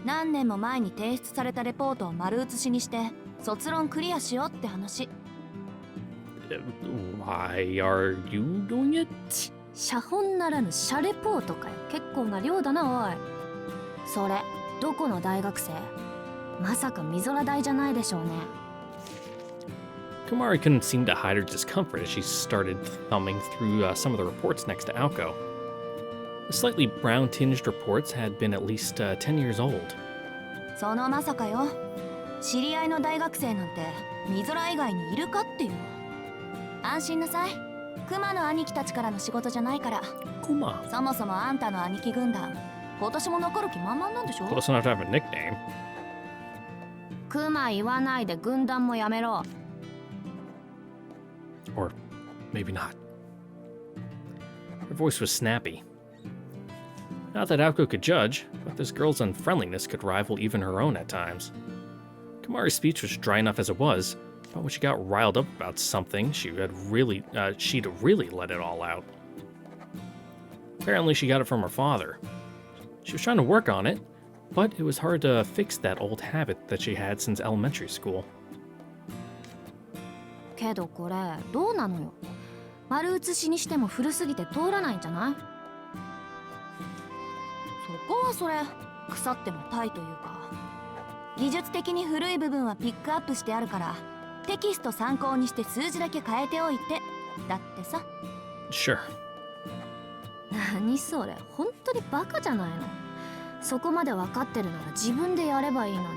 何年も前に提出されたレポートを丸写しにして卒論クリアしようって話。Why are you doing it? 写本ならぬ写レポートかよ。結構な量だな、おい。それどこの大学生？まさか美空大じゃないでしょうね。Kumari couldn't seem to hide her discomfort as she started thumbing through some of the reports next to Aoko. The slightly brown-tinged reports had been at least 10 years old. そのまさかよ。知り合いの大学生なんて美空以外にいるかっていう。安心なさい。熊の兄貴たちからの仕事じゃないから。Kuma. そもそもあんたの兄貴軍団、今年も残る気満々なんでしょ。 Close enough to have a nickname. 熊言わないで軍団もやめろ。 Or maybe not. Her voice was snappy. Not that Aoko could judge, but this girl's unfriendliness could rival even her own at times. Kumari's speech was dry enough as it was, but when she got riled up about something, she'd really let it all out. Apparently she got it from her father. She was trying to work on it, but it was hard to fix that old habit that she had since elementary school. けどこれどうなのよ。丸写しにしても古すぎて通らないんじゃない？そこはそれ腐ってもタイというか。技術的に古い部分はピックアップしてあるからテキスト参考にして数字だけ変えておいてだってさ。 Sure. 何それ、本当にバカじゃないの。そこまで分かってるなら自分でやればいいのに。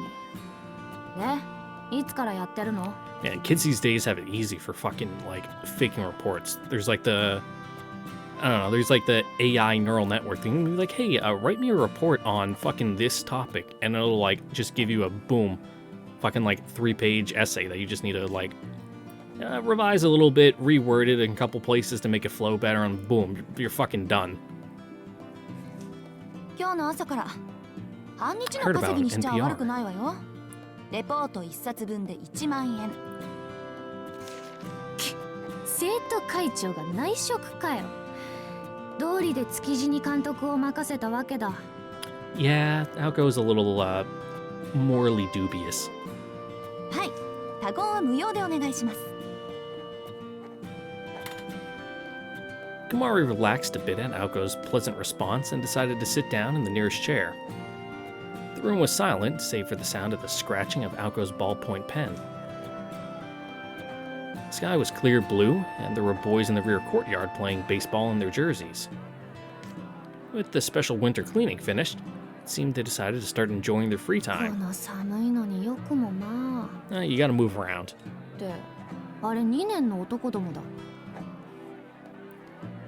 で、いつからやってるの？ Yeah, kids these days have it easy for fucking, like, faking reports. There's, like, the... I don't know, there's, like, the AI neural network thing. Be like, hey, write me a report on fucking this topic. And it'll, like, just give you a, boom, fucking, like, 3-page essay that you just need to, like, revise a little bit, reword it in a couple places to make it flow better, and boom, you're fucking done. 今日の朝から半日の稼ぎにしちゃ悪くないわよ。レポート1冊分で1万円。生徒会長が内職かよ。道理で築地に監督を任せたわけだ。Yeah, Aoko's a little, morally dubious. はい、他言は無用でお願いします。 Kumari relaxed a bit at Aoko's pleasant response and decided to sit down in the nearest chair. The room was silent, save for the sound of the scratching of Aoko's ballpoint pen. The sky was clear blue, and there were boys in the rear courtyard playing baseball in their jerseys. With the special winter cleaning finished, it seemed they decided to start enjoying their free こ time. の寒いのによくもまあ。 You gotta move around. ってあれ2年の男どもだ。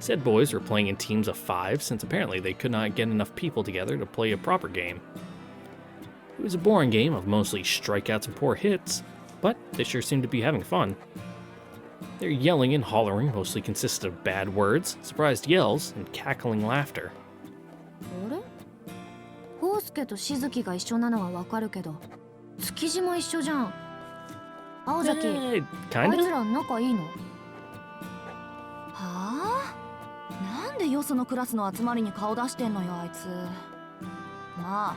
Said boys were playing in teams of 5 since apparently they could not get enough people together to play a proper game. It was a boring game of mostly strikeouts and poor hits, but they sure seemed to be having fun. Their yelling and hollering mostly consisted of bad words, surprised yells, and cackling laughter. あれ？ホウスケとしずきが一緒なのはわかるけど、築地も一緒じゃん。青崎、あ Eh, い kind つ of? ら仲いいの？はあ、なんでよそのクラスの集まりに顔出してんのよあいつ。まあ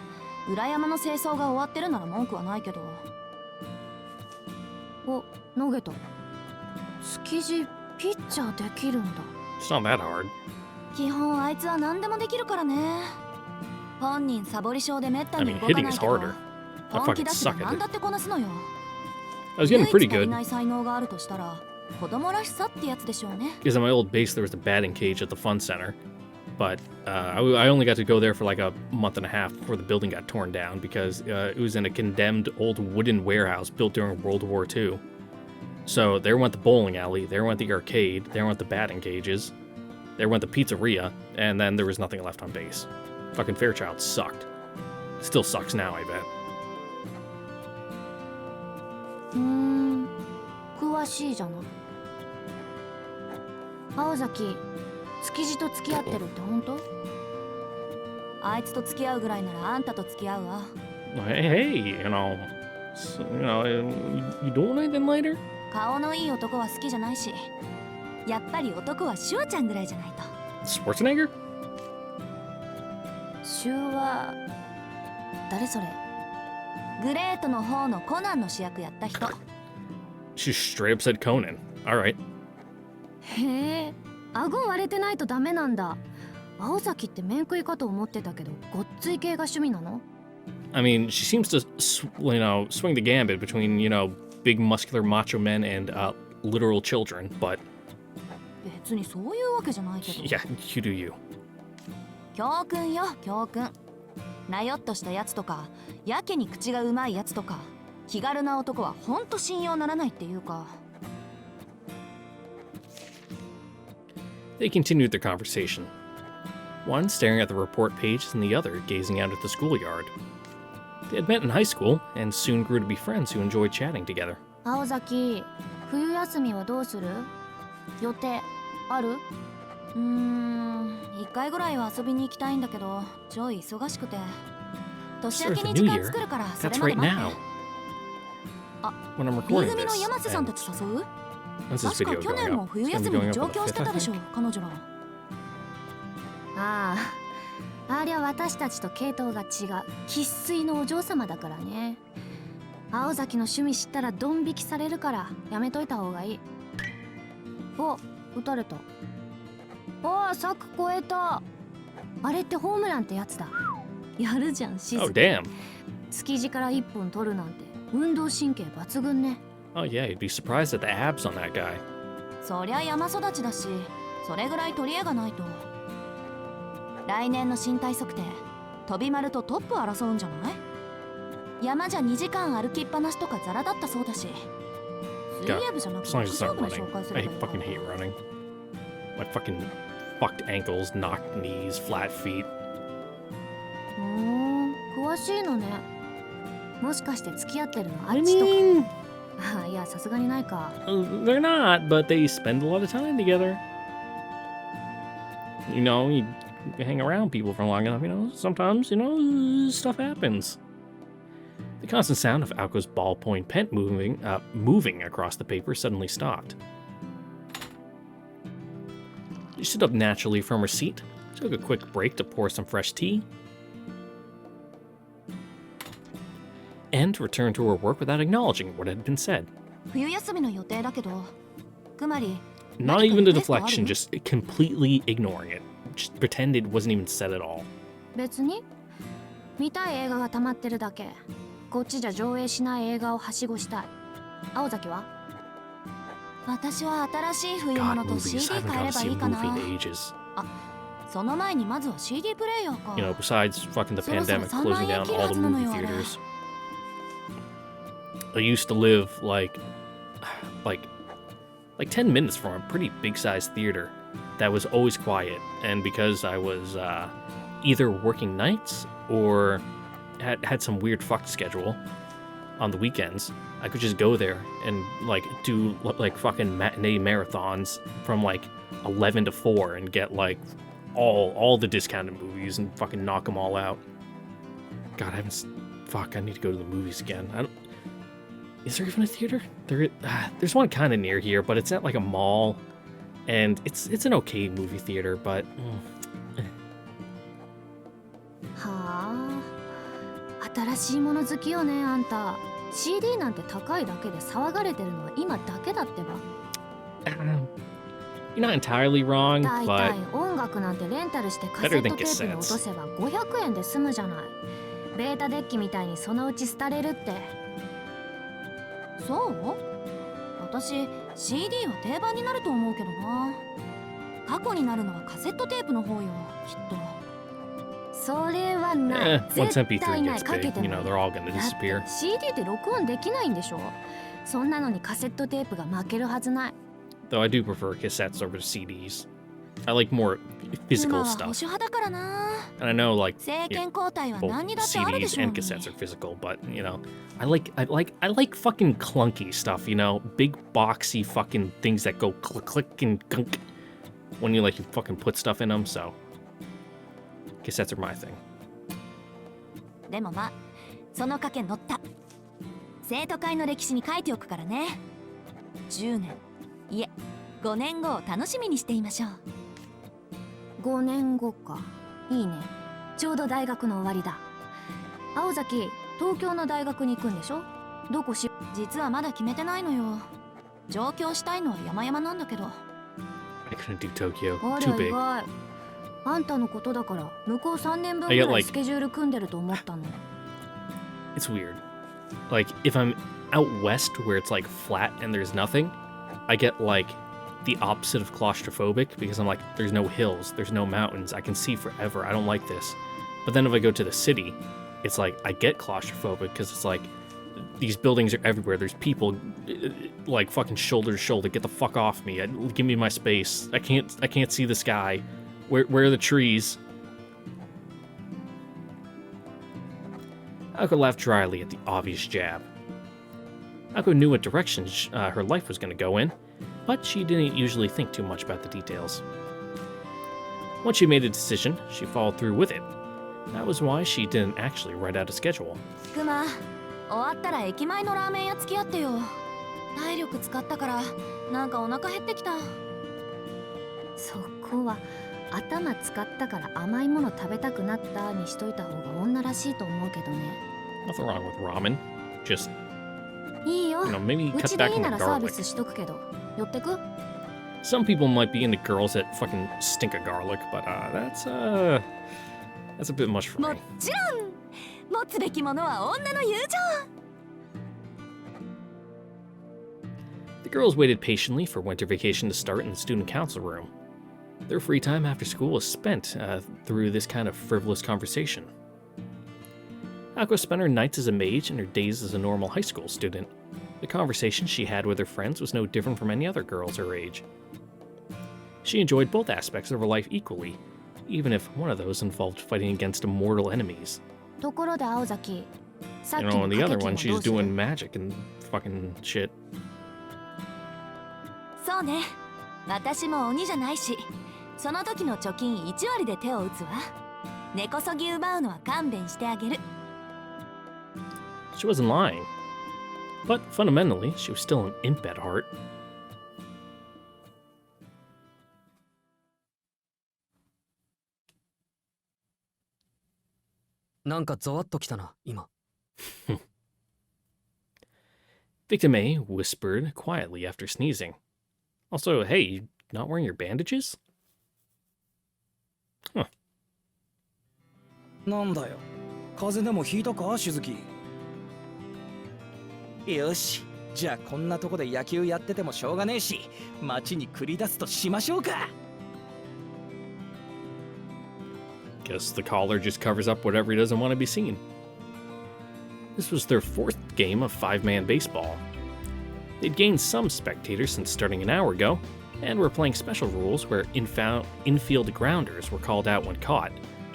裏山の清掃が終わってるなら文句はないけど。お、投げた。築地ピッチャーできるんだ。 It's not that hard. 基本あいつは何でもできるからね。本人サボり症でめったに I mean, 動か hitting ない is けど harder. I 本気 fucking 出しで suck at 何 it. だってこなすのよ。 I was 唯 getting 一 pretty 足り good ない才能があるとしたら子供らしさってやつでしょうね。 because at my old base there was the batting cage at the fun center, but I only got to go there for like a month and a half before the building got torn down because it was in a condemned old wooden warehouse built during World War II. So there went the bowling alley, there went the arcade, there went the batting cages, there went the pizzeria, and then there was nothing left on base. Fucking Fairchild sucked. Still sucks now, I bet. 詳しいじゃない。青崎、築地と付き合ってるって本当？あいつと付き合うぐらいならあんたと付き合うわ。 Hey, you doing anything later? 顔のいい男は好きじゃないし、やっぱり男はシュワちゃんぐらいじゃないと。 Schwarzenegger? シュは誰それ？グレートの方のコナンの主役やった人。 She straight up said Conan. Alright. へえ、顎割れてないとダメなんだ。青崎って面食いかと思ってたけど、ごっつい系が趣味なの？ I mean, she seems to, swing the gambit between, big muscular macho men and literal children, but 別にそういうわけじゃないけど。 yeah, you do you. 教訓よ教訓。なよっとしたやつとかやけに口がうまいやつとか気軽な男はほんと信用ならないっていうか。 They continued their conversation. One staring at the report pages and the other gazing out at the schoolyard. They had met in high school and soon grew to be friends who enjoyed chatting together. 青崎、冬休みはどうする？予定ある？一回ぐらいは遊びに行きたいんだけどちょい忙しくて。年明け Sure, に the 時 new 間 year. 作るからそ That's れまで right 待っ now. て。 When I'm B recording 組の this, 山瀬さん and たち誘う？ when's this 確か video 去 going 年も up? 冬 It's gonna 休 be み going に up 上 on 京 the して 5th, た I でしょ think. 彼女ら。ああ、ありゃ私たちと系統が違う生粋のお嬢様だからね。青崎の趣味知ったらドン引きされるからやめといた方がいい。お、撃たれた。おお、柵越えた。あれってホームランってやつだ。やるじゃん、静 Oh, か。 damn. 築地から一本取るなんて運動神経抜群ね。 Oh, yeah, you'd be surprised at the abs on that guy. そりゃ山育ちだしそれぐらい取り柄がないと。来年の身体測定飛び丸とトップ争うんじゃない？山じゃ2時間歩きっぱなしとかザラだったそうだし。水泳部じゃなく As て long 陸 as it's 上 not 部で running. 紹介す I ればいい fucking hate running. My fucking fucked ankles, knocked knees, flat feet. 詳しいのね。もしかして付き合ってるのあ I っちとか？ mean, あいや、さすがにないか。 they're not, but they spend a lot of time together. You hang around people for long enough, sometimes, stuff happens. The constant sound of Aoko's ballpoint pen moving across the paper suddenly stopped. She stood up naturally from her seat, took a quick break to pour some fresh tea, and returned to her work without acknowledging what had been said. 冬休みの予定だけどくまり Not 何か even a リクエストある？ deflection, just completely ignoring it. Just pretend it wasn't even said at all. 別に見たい映画が溜まってるだけ。こっちじゃ上映しない映画をはしごしたい。青崎は？私は新しい冬 God, 物と movies. CD I haven't 買え got れ to ば see い a いかな。 movie in ages. その前にまずは CD プレイヤーか。 Besides fucking the そろそろ pandemic 3 closing 万円 down 切る all は the ずなの movie よあれ。 theaters. I used to live like 10 minutes from a pretty big-sized theater that was always quiet, and because I was either working nights or had some weird fucked schedule on the weekends, I could just go there and do fucking matinee marathons from 11 to 4 and get all the discounted movies and fucking knock them all out. God, I haven't fuck, I need to go to the movies again. Is there even a theater? There's one kind of near here, but it's at like a mall, and it's an okay movie theater, but. はあ、新しいもの好きよねあんた。CD なんて高いだけで騒がれてるのは今だけだってば。You're not entirely wrong, だい but たい音楽なんてレンタルしてカセットテープに落とせば500円で済むじゃない。ベータデッキみたいにそのうち廃れるって。そう？私 CD は定番になると思うけどな。過去になるのはカセットテープの方よ、きっと。それはない。 once 絶対 MP3 ない。 gets かけ big, て you も know, they're all gonna だって disappear. CD って録音できないんでしょ。そんなのにカセットテープが負けるはずない。 Though I do prefer cassettes over to CDs. I like more 今 physical は保 stuff. 守派だからな。 And I know like 政権交代は both 何にだってあるで CDs しょう and に。 cassettes are physical, but you know, I like fucking clunky stuff, you know, big boxy fucking things that go click click and gunk when you fucking put stuff in them. So cassettes are my thing. でもまあ、その賭け乗った。生徒会の歴史に書いておくからね。10年、いえ、5年後を楽しみにしていましょう。5年後か。いいね。ちょうど大学の終わりだ。青崎、東京の大学に行くんでしょ。どこし。実はまだ決めてないのよ。上京したいのは山々なんだけど。I couldn't do Tokyo. あ Too ら意 big. 外。あんたのことだから向こう3年分ぐ I get らい like- スケジュール組んでると思ったの。 It's weird. Like if I'm out west where it's like flat and there's nothing, I get like the opposite of claustrophobic because I'm like, there's no hills, there's no mountains, I can see forever, I don't like this. But then if I go to the city, it's like I get claustrophobic because it's like these buildings are everywhere, there's people like fucking shoulder to shoulder, get the fuck off me, give me my space, I can't see the sky, where are the trees? Aoko laughed dryly at the obvious jab. Aoko knew what direction her life was going to go in, but she didn't usually think too much about the details. Once she made a decision, she followed through with it. That was why she didn't actually write out a schedule. クマ、終わったら駅前のラーメン屋付き合ってよ。体力使ったからなんかお腹減ってきた。そこは頭使ったから甘いもの食べたくなったにしといた方が女らしいと思うけどね。 Nothing wrong with ramen. Just, いいよ。 you know, maybe う cut ちで back いい on な the らサービ garlic. スしとくけど、寄ってく？ Some people might be into girls that fucking stink of garlic, but that's a bit much for も me. ちろん持つべきものは女の友情。 The girls waited patiently for winter vacation to start in the student council room. Their free time after school was spent through this kind of frivolous conversation. Aoko spent her nights as a mage and her days as a normal high school student. The conversation she had with her friends was no different from any other girls her age. She enjoyed both aspects of her life equally, even if one of those involved fighting against immortal enemies. ところで青崎、さっ You き know, の and the 掛 other け one, 金は she's どうする？ doing magic and fucking shit. そうね。私も鬼じゃないし、その時の貯金1割で手を打つわ。根こそぎ奪うのは勘弁してあげる。 She wasn't lying. But fundamentally, she was still an imp at heart. なんかゾワッときたな、今。Victim A whispered quietly after sneezing. Also, hey, you not wearing your bandages? Huh. なんだよ、風邪でもひいたか、しずき。よし、じゃあこんなとこで野球やっててもしょうがねえし、街に繰り出すとしましょうか。Guess the collar just covers up whatever he doesn't want to be seen. This was their fourth game of five-man baseball. They'd gained some spectators since starting an hour ago, and were playing special rules where infield grounders were called out when caught,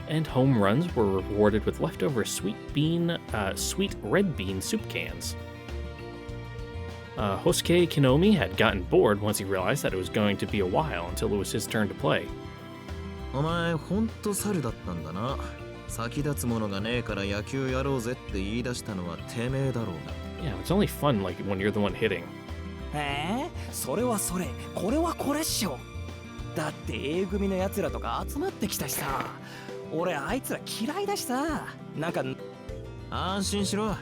and home runs were rewarded with leftover sweet red bean soup cans. Hosuke Kinomi had gotten bored once he realized that it was going to be a while until it was his turn to play. お前ほんと猿だったんだな。先立つものがねえから野球やろうぜって言い出したのはてめえだろうが。 Yeah, it's only fun like when you're the one hitting. それはそれ、これはこれっしょ。だって A 組のやつらとか集まってきたしさ、俺あいつら嫌いだしさ、なんか安心しろ。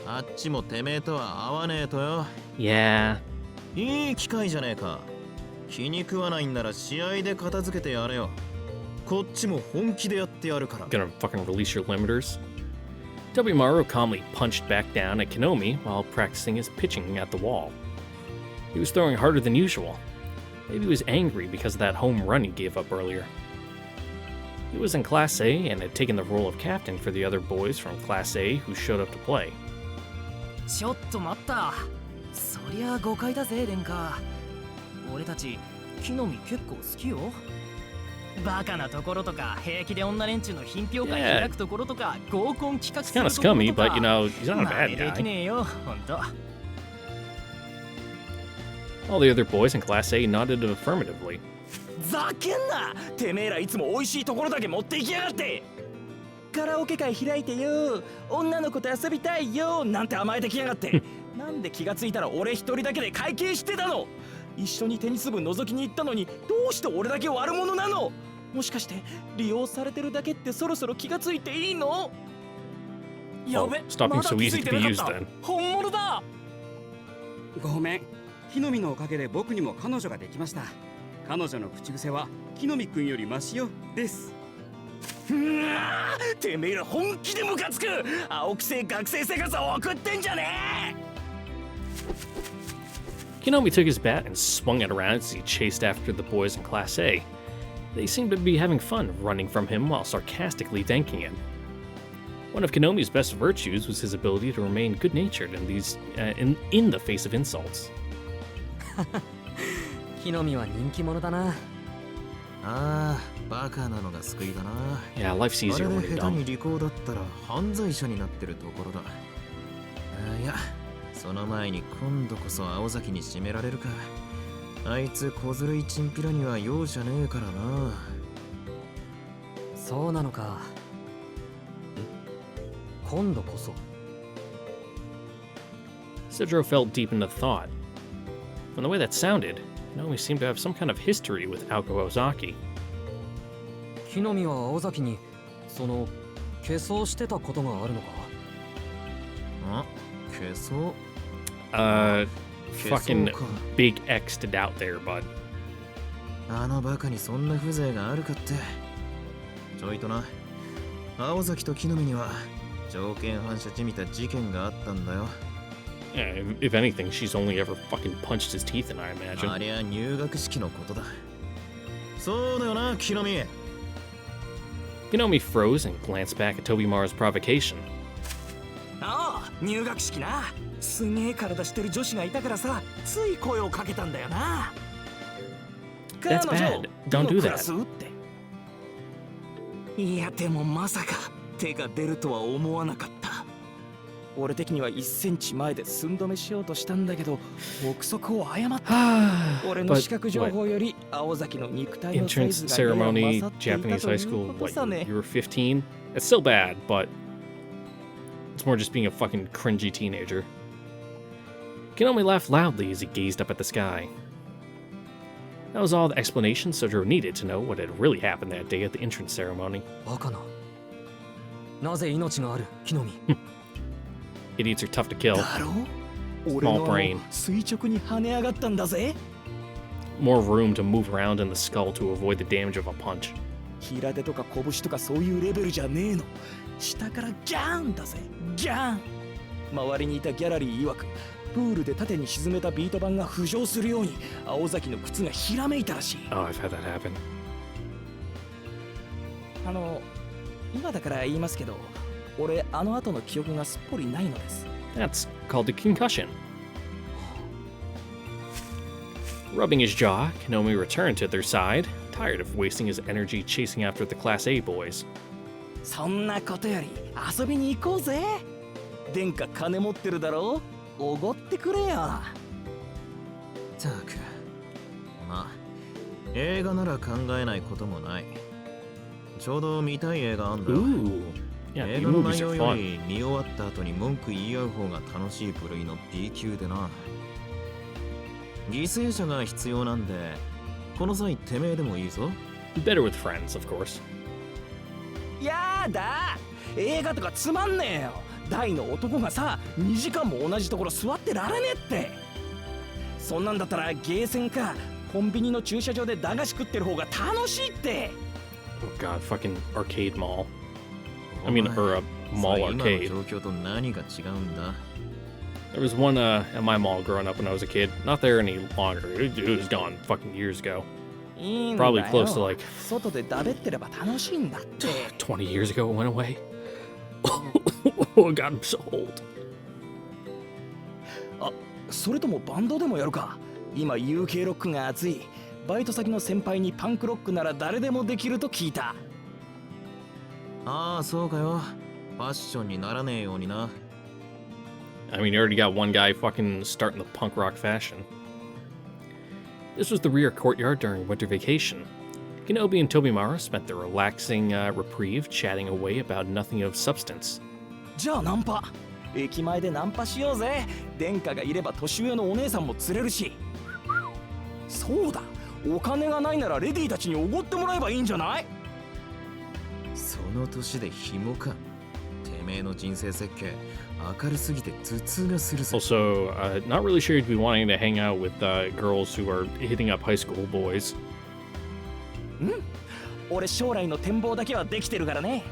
あっちもてめえとは合わねえとよ。 Yeah. いい機会じゃねえか。気に食わないんなら試合で片付けてやれよ。こっちも本気でやってやるから。 Gonna fucking release your limiters. Tobimaru calmly punched back down at Kinomi while practicing his pitching at the wall. He was throwing harder than usual. Maybe he was angry because of that home run he gave up earlier. He was in Class A and had taken the role of captain for the other boys from Class A who showed up to play. ちょっと待った。そりゃ誤解だぜ、レンカ。俺たち木の実結構好きよ。バカなところとか、平気で女連中の品評会開くところとか、合コン企画 It's する kind と of ころ scummy, とか。 but you know, he's not a 真 bad 似でき guy. ねえよ、ほんと。All the other boys in Class A nodded affirmatively. ざけんな。てめえらいつも美味しいところだけ持っていきやがって。カラオケ会開いてよ、女の子と遊びたいよなんて甘えてきやがってなんで気がついたら俺一人だけで会計してたの。一緒にテニス部覗きに行ったのにどうして俺だけ悪者なの。もしかして利用されてるだけってそろそろ気がついていいの。やべ、 stop being まだ so 気 easy づい to て be な used かった。 then. 本物だ。ごめん。木の実のおかげで僕にも彼女ができました。彼女の口癖は木の実くんよりマシよです。てめえら本気でムカつく。青くせえ学生生活を送ってんじゃねえ。 Kinomi took his bat and swung it around as he chased after the boys in Class A. They seemed to be having fun running from him while sarcastically thanking him. One of Kinomi's best virtues was his ability to remain good-natured in the face of insults. 木の実は人気者だな。ああ、バカなのが救いだな。 Yeah, life's あ easier れ when で you're 下手 dumb. に利口だったら犯罪者になってるところだ。いや、その前に今度こそ青崎に締められるか。あいつ小ずるいチンピラには容赦ねえからな。そうなのか。今度こそ。Sidro fell deep into thought. From the way that sounded, Kinomi seemed to have some kind of history with Aoko Ozaki. 木の実は青崎に消そうしてたことがあるのか。あ、消そう。Fucking big X to doubt there, bud. あのバカにそんな風情があるかって。ちょいとな。青崎と木の実には条件反射じみた事件があったんだよ。Yeah, if anything, she's only ever fucking punched his teeth in, I imagine. ありゃ入学式のことだ。そうだよな、木の実。Kinomi froze and glanced back at Tobimaru's provocation. ああ、入学式な。すげえ体してる女子がいたからさ、つい声をかけたんだよな。 That's bad. Don't do that. いや、でもまさか手が出るとは思わなかった。俺的には1センチ前で寸止めしようとしたんだけど、憶測を誤った。俺の視覚情報より青崎の肉体のサイ Entrance ズがやや ceremony, 勝っていた Japanese と high いう school, こと what, さね。 you were 15? It's still bad, but it's more just being a fucking cringy teenager. Kinomi laughed loudly as he gazed up at the sky. That was all the explanation Sojiro needed to know what had really happened that day at the entrance ceremony. バカな。なぜ命がある木の実。Idiots are tough to kill. だろう？俺 Small の brain. 垂直に跳ね上がったんだぜ。 More room to move around in the skull to avoid the damage of a punch. 平手とか拳とかそういうレベルじゃねえの。下からギャーンだぜ、ギャーン。周りにいたギャラリー曰く、プールで縦に沈めたビート板が浮上するように青崎の靴がひらめいたらしい。 Oh, I've had that happen. 今だから言いますけど、俺あの後の記憶がすっぽりないのです。 That's called a concussion. Rubbing his jaw, Kinomi returned to their side, tired of wasting his energy chasing after the Class A boys. そんなことより遊びに行こうぜ。殿下金持ってるだろう。おごってくれよ。たく。まあ、映画なら考えないこともない。ちょうど見たい映画あんだ。 Ooh. Yeah, 映 B 画の movies 内 are 容よ fun. り見終わった後に文句言い合う方が楽しい部類の B 級でな。犠牲者が必要なんで、この際てめえでもいいぞ。 Better with friends, of course. やだ、映画とかつまんねえよ。大の男がさ、2時間も同じところ座ってられねえって。そんなんだったらゲーセンかコンビニの駐車場で駄菓子食ってる方が楽しいって。 Oh god, fucking arcade mall. I mean, or a mall それ今の arcade. 状況と何が違うんだ。 There was one at my mall growing up when I was a kid. Not there any longer. It was gone fucking years ago. いいんだよ。 Probably close to like 外でだべってれば楽しいんだって。 20 years ago it went away. Oh god, I'm so old. あ、それともバンドでもやるか。今 UK ロックが熱い。バイト先の先輩にパンクロックなら誰でもできると聞いた。ああ、そうかよ。ファッションにならねえようにな。I mean, you already got one guy fucking starting the punk rock fashion. This was the rear courtyard during winter vacation. Kenobi and Tobimara spent their relaxing reprieve chatting away about nothing of substance. じゃあナンパ。駅前でナンパしようぜ。殿下がいれば年上のお姉さんも釣れるし。そうだ、お金がないならレディーたちにおごってもらえばいいんじゃない？その年で紐か。てめえの人生設計明るすぎて頭痛がするぜ。 Also, not really sure you'd be wanting to hang out with girls who are hitting up high school boys. 俺将来の展望だけはできてるからね。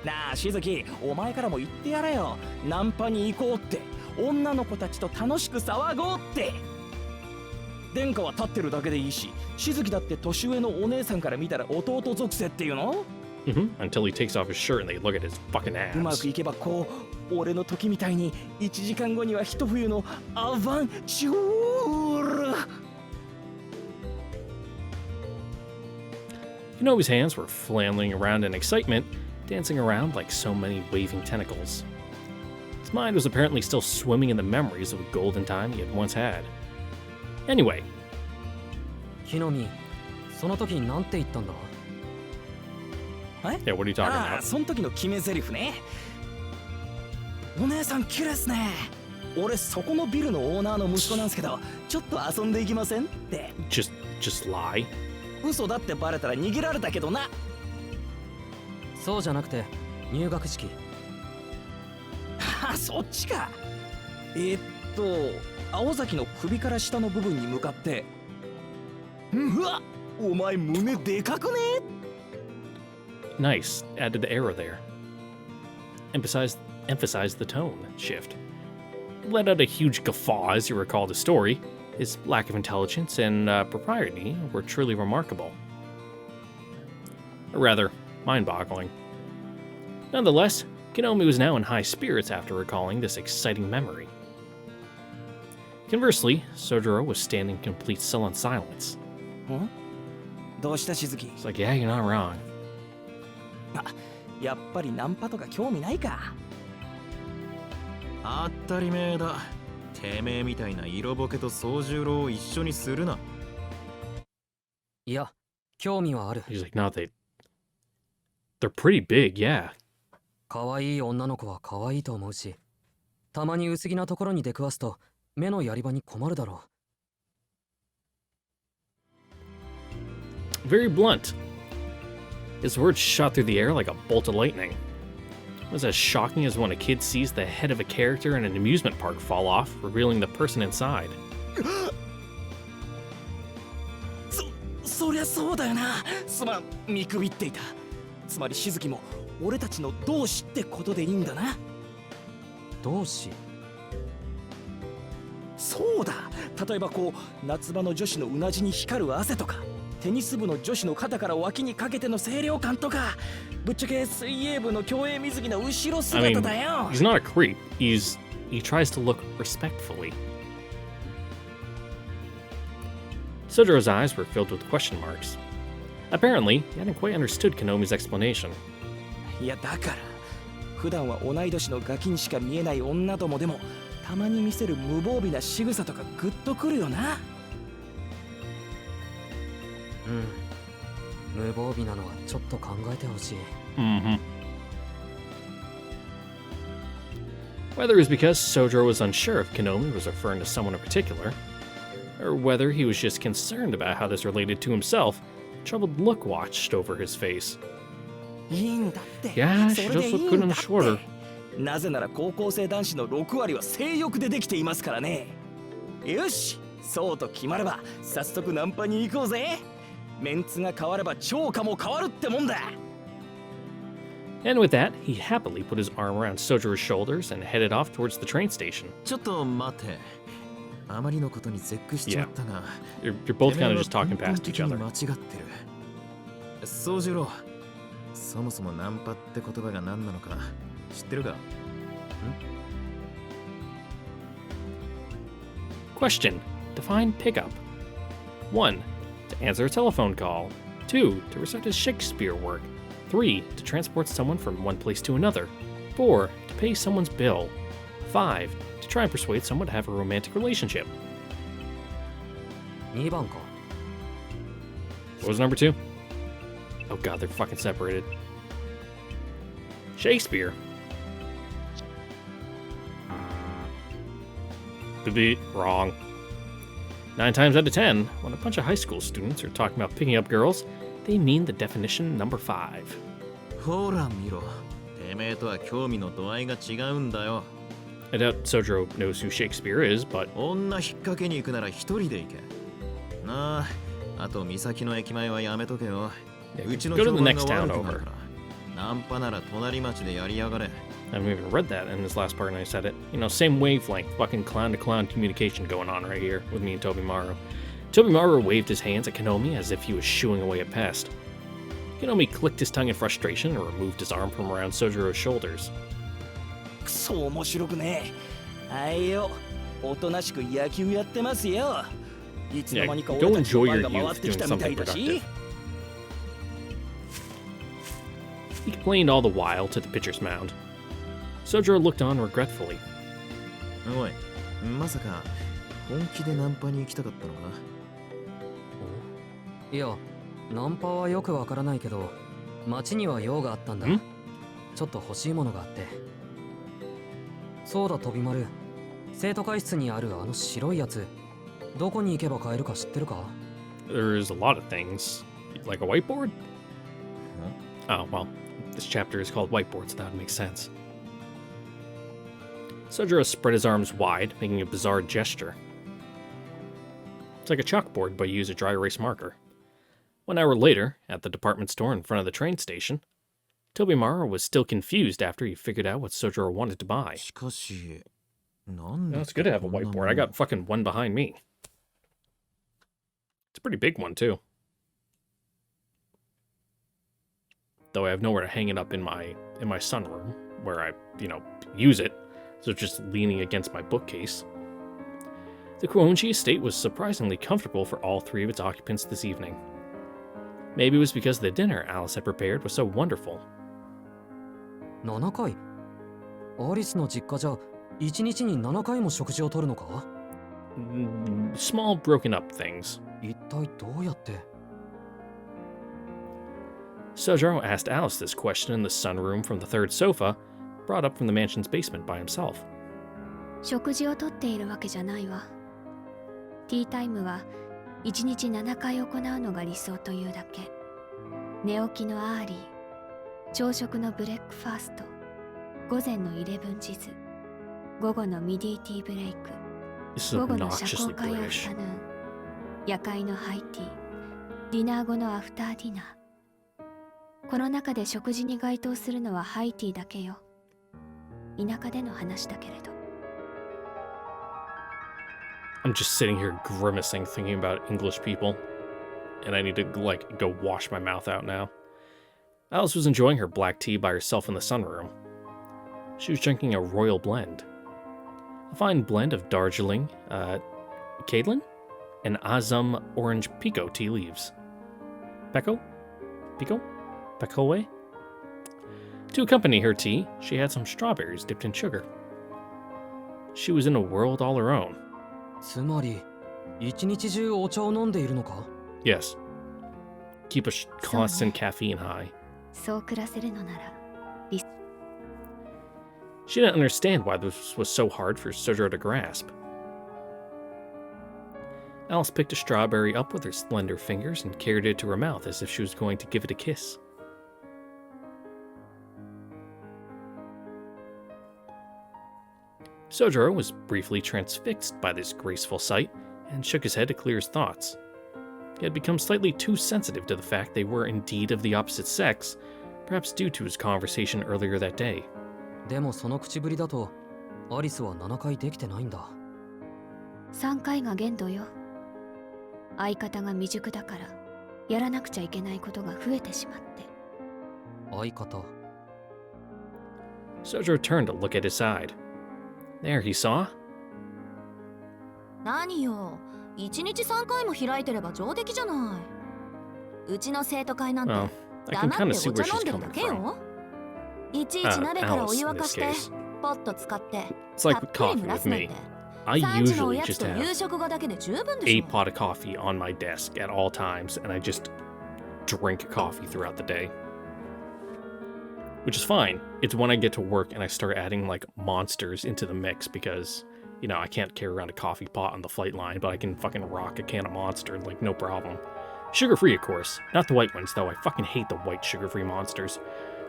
なあ、しずき、お前からも言ってやれよ。ナンパに行こうって。女の子たちと楽しく騒ごうって。殿下は立ってるだけでいいし、しずきだって年上のお姉さんから見たら弟属性っていうの？ Until he takes off his shirt and they look at his fucking うま abs. くいけばこう、俺の時みたいに1時間後には一冬のアバンチュール。Kenobi's hands were flailing around in excitement, dancing around like so many waving tentacles. His mind was apparently still swimming in the memories of a golden time he had once had. Anyway, 木の実、その時なんて言ったんだ？ yeah, what are you talking ああ、 about? その時の決め台詞ね。お姉さん綺麗っすね。俺そこのビルのオーナーの息子なんすけど、ちょっと遊んでいきませんって。 Just lie? 嘘だってバレたら逃げられたけどな。そうじゃなくて入学式。あ、そっちか。青崎の首から下の部分に向かって、うわ、お前胸でかくね？ Nice. Added the arrow there. Emphasized the tone shift. Let out a huge guffaw as you recalled the story. His lack of intelligence and propriety were truly remarkable. Or rather, mind-boggling. Nonetheless, Kenomi was now in high spirits after recalling this exciting memory. Conversely, Sojiro was standing in complete sullen silence. ん？どうしたしずき？ It's like, yeah, you're not wrong. やっぱりナンパとか興味ないか。当たり前だ。てめえみたいな色ボケと宗十郎を一緒にするな。いや、興味はある。 He's like, no, they're pretty big, yeah. 可愛い女の子は可愛いと思うし、たまに薄着なところに出くわすと目のやり場に困るだろ Very blunt. His words shot through the air like a bolt of lightning. It was as shocking as when a kid sees the head of a character in an amusement park fall off, revealing the person inside. そりゃそうだよな。すまん、見くびっていた。つまりしずきも俺たちの同志ってことでいいんだな。う。同志。そうだ。例えばこう夏場の女子のうなじに光る汗とか、テニス部の女子の肩から脇にかけての清涼感とか、ぶっちゃけ水泳部の競泳水着の後ろ I 姿 mean, だよ。 he's not a creep. He tries to look respectfully. Sojiro's eyes were filled with question marks. Apparently, he hadn't quite understood Konomi's explanation. いやだから、普段は同い年のガキにしか見えない女どもでも、たまに見せる無防備な仕草とかグッとくるよな。無防備なのはちょっと考えてほしい。 Mm-hmm. Whether it was because Sojiro was unsure if Kinomi was referring to someone in particular, or whether he was just concerned about how this related to himself, a troubled look watched over his face. いいんだって。 Yeah, そ she れで does いい look ん good in だ the っ shorter. て。なぜなら高校生男子の6割は性欲でできていますからね。よし、そうと決まれば早速ナンパに行こうぜ。メンツが変われば超過も変わるってもんだ。 And with that, he happily put his arm around Sojiro's shoulders and headed off towards the train station. ちょっと待て。あまりのことに絶句しちまったが。You're both kind of just talking past each てめえ other. は根本的に間違ってる。宗次郎、そもそもナンパって言葉が何なのか知ってるか？ Question. Define pickup. 1. To answer a telephone call. 2. To recite his Shakespeare work. 3. To transport someone from one place to another. 4. To pay someone's bill. 5. To try and persuade someone to have a romantic relationship. 2番か。 What was number 2? Oh god, they're fucking separated. Shakespeare. Beep, wrong. 9 times out of 10, when a bunch of high school students are talking about picking up girls, they mean the definition number 5. ほら見ろ。てめえとは興味の度合いが違うんだよ。I doubt Sojiro knows who Shakespeare is, but 女引っ掛けに行くなら一人で行け。なあ、あと岬の駅前はやめとけよ。 yeah, うちの go to 評 the 判 next が town 悪くなる over. から。ナンパなら隣町でやりやがれ。 I haven't even read that in this last part and I said it. You know, same wavelength, fucking clown-to-clown communication going on right here with me and Tobimaru. Tobimaru waved his hands at Kinomi as if he was shooing away a pest. Kinomi clicked his tongue in frustration and removed his arm from around Sojiro's shoulders. くそ面白くねえ。はいよ、おとなしく野球やってますよ。いつの間にか Yeah, 俺 go たちの enjoy 番 your が回 youth ってき doing たみた something いだし。 productive. He complained all the while to the pitcher's mound. Sojiro looked on regretfully. おい、まさか本気でナンパに行きたかったのか？いや、ナンパはよくわからないけど、街には用があったんだ。ん？ちょっと欲しいものがあって。そうだ、飛び丸。生徒会室にあるあの白いやつ、どこに行けば買えるか知ってるか？ There's a lot of things. Like a whiteboard? Oh, well, this chapter is called Whiteboard, so that would make sense. Sojiro spread his arms wide, making a bizarre gesture. It's like a chalkboard, but you use a dry erase marker. 1 hour later, at the department store in front of the train station, Tobimaru was still confused after he figured out what Sojiro wanted to buy. しかし、なんで Well, it's good to have a whiteboard. I got fucking one behind me. It's a pretty big one, too. Though I have nowhere to hang it up in my sunroom, where I, use it. So it's just leaning against my bookcase. The Kuonji estate was surprisingly comfortable for all 3 of its occupants this evening. Maybe it was because the dinner Alice had prepared was so wonderful. 7回アリスの実家じゃ1日に7回も食事をとるのか？ Small broken up things. 一体どうやって？ Sojiro asked Alice this question in the sunroom from the 3rd sofa, brought up from the mansion's basement by himself. 食事をとっているわけじゃないわ。ティータイムは1日7回行うのが理想というだけ。寝起きのアーリー、朝食のブレックファースト、午前のイレブンジズ、午後のミディティーブレイク、 This is 午後の社 obnoxiously 交会アフ British. タヌーン、夜会のハイティー、ディナー後のアフターディナー。この中で食事に該当するのはハイティーだけよ。田舎での話だけれど。I'm just sitting here grimacing thinking about English people. And I need to, go wash my mouth out now. Alice was enjoying her black tea by herself in the sunroom. She was drinking a royal blend. A fine blend of Darjeeling, Caidlin, and Azam orange Pico tea leaves. Pico? Pekoe? To accompany her tea, she had some strawberries dipped in sugar. She was in a world all her own. つまり、一日中お茶を飲んでいるのか？ Yes. keep a constant caffeine high. そう暮らせるのなら She didn't understand why this was so hard for Sojiro to grasp. Alice picked a strawberry up with her slender fingers and carried it to her mouth as if she was going to give it a kiss. Sojiro was briefly transfixed by this graceful sight and shook his head to clear his thoughts. He had become slightly too sensitive to the fact they were indeed of the opposite sex, perhaps due to his conversation earlier that day. でもその口ぶりだとアリスは7回できてないんだ。3回が限度よ。相方が未熟だからやらなくちゃいけないことが増えてしまって。相方。Sojiro turned to look at his side. There he saw. 何よ、1日3回も開いてれば上出来じゃない。うちの生徒会なんて Well, I can 黙 kind っ of て see お where 茶飲 she's んでる coming だけ from. よ。いちいち鍋からお湯沸かして Alice in this case. ポット使って It's た like っ with ぷり coffee 蒸ら with すなん me. て I 3時のお usually やつ just と夕 have 食後だけで十分で a しょ。 pot of coffee on my desk at all times, and I just drink coffee throughout the day. Which is fine. It's when I get to work and I start adding like monsters into the mix because, you know, I can't carry around a coffee pot on the flight line, but I can fucking rock a can of Monster, like no problem. Sugar-free, of course. Not the white ones, though. I fucking hate the white sugar-free monsters.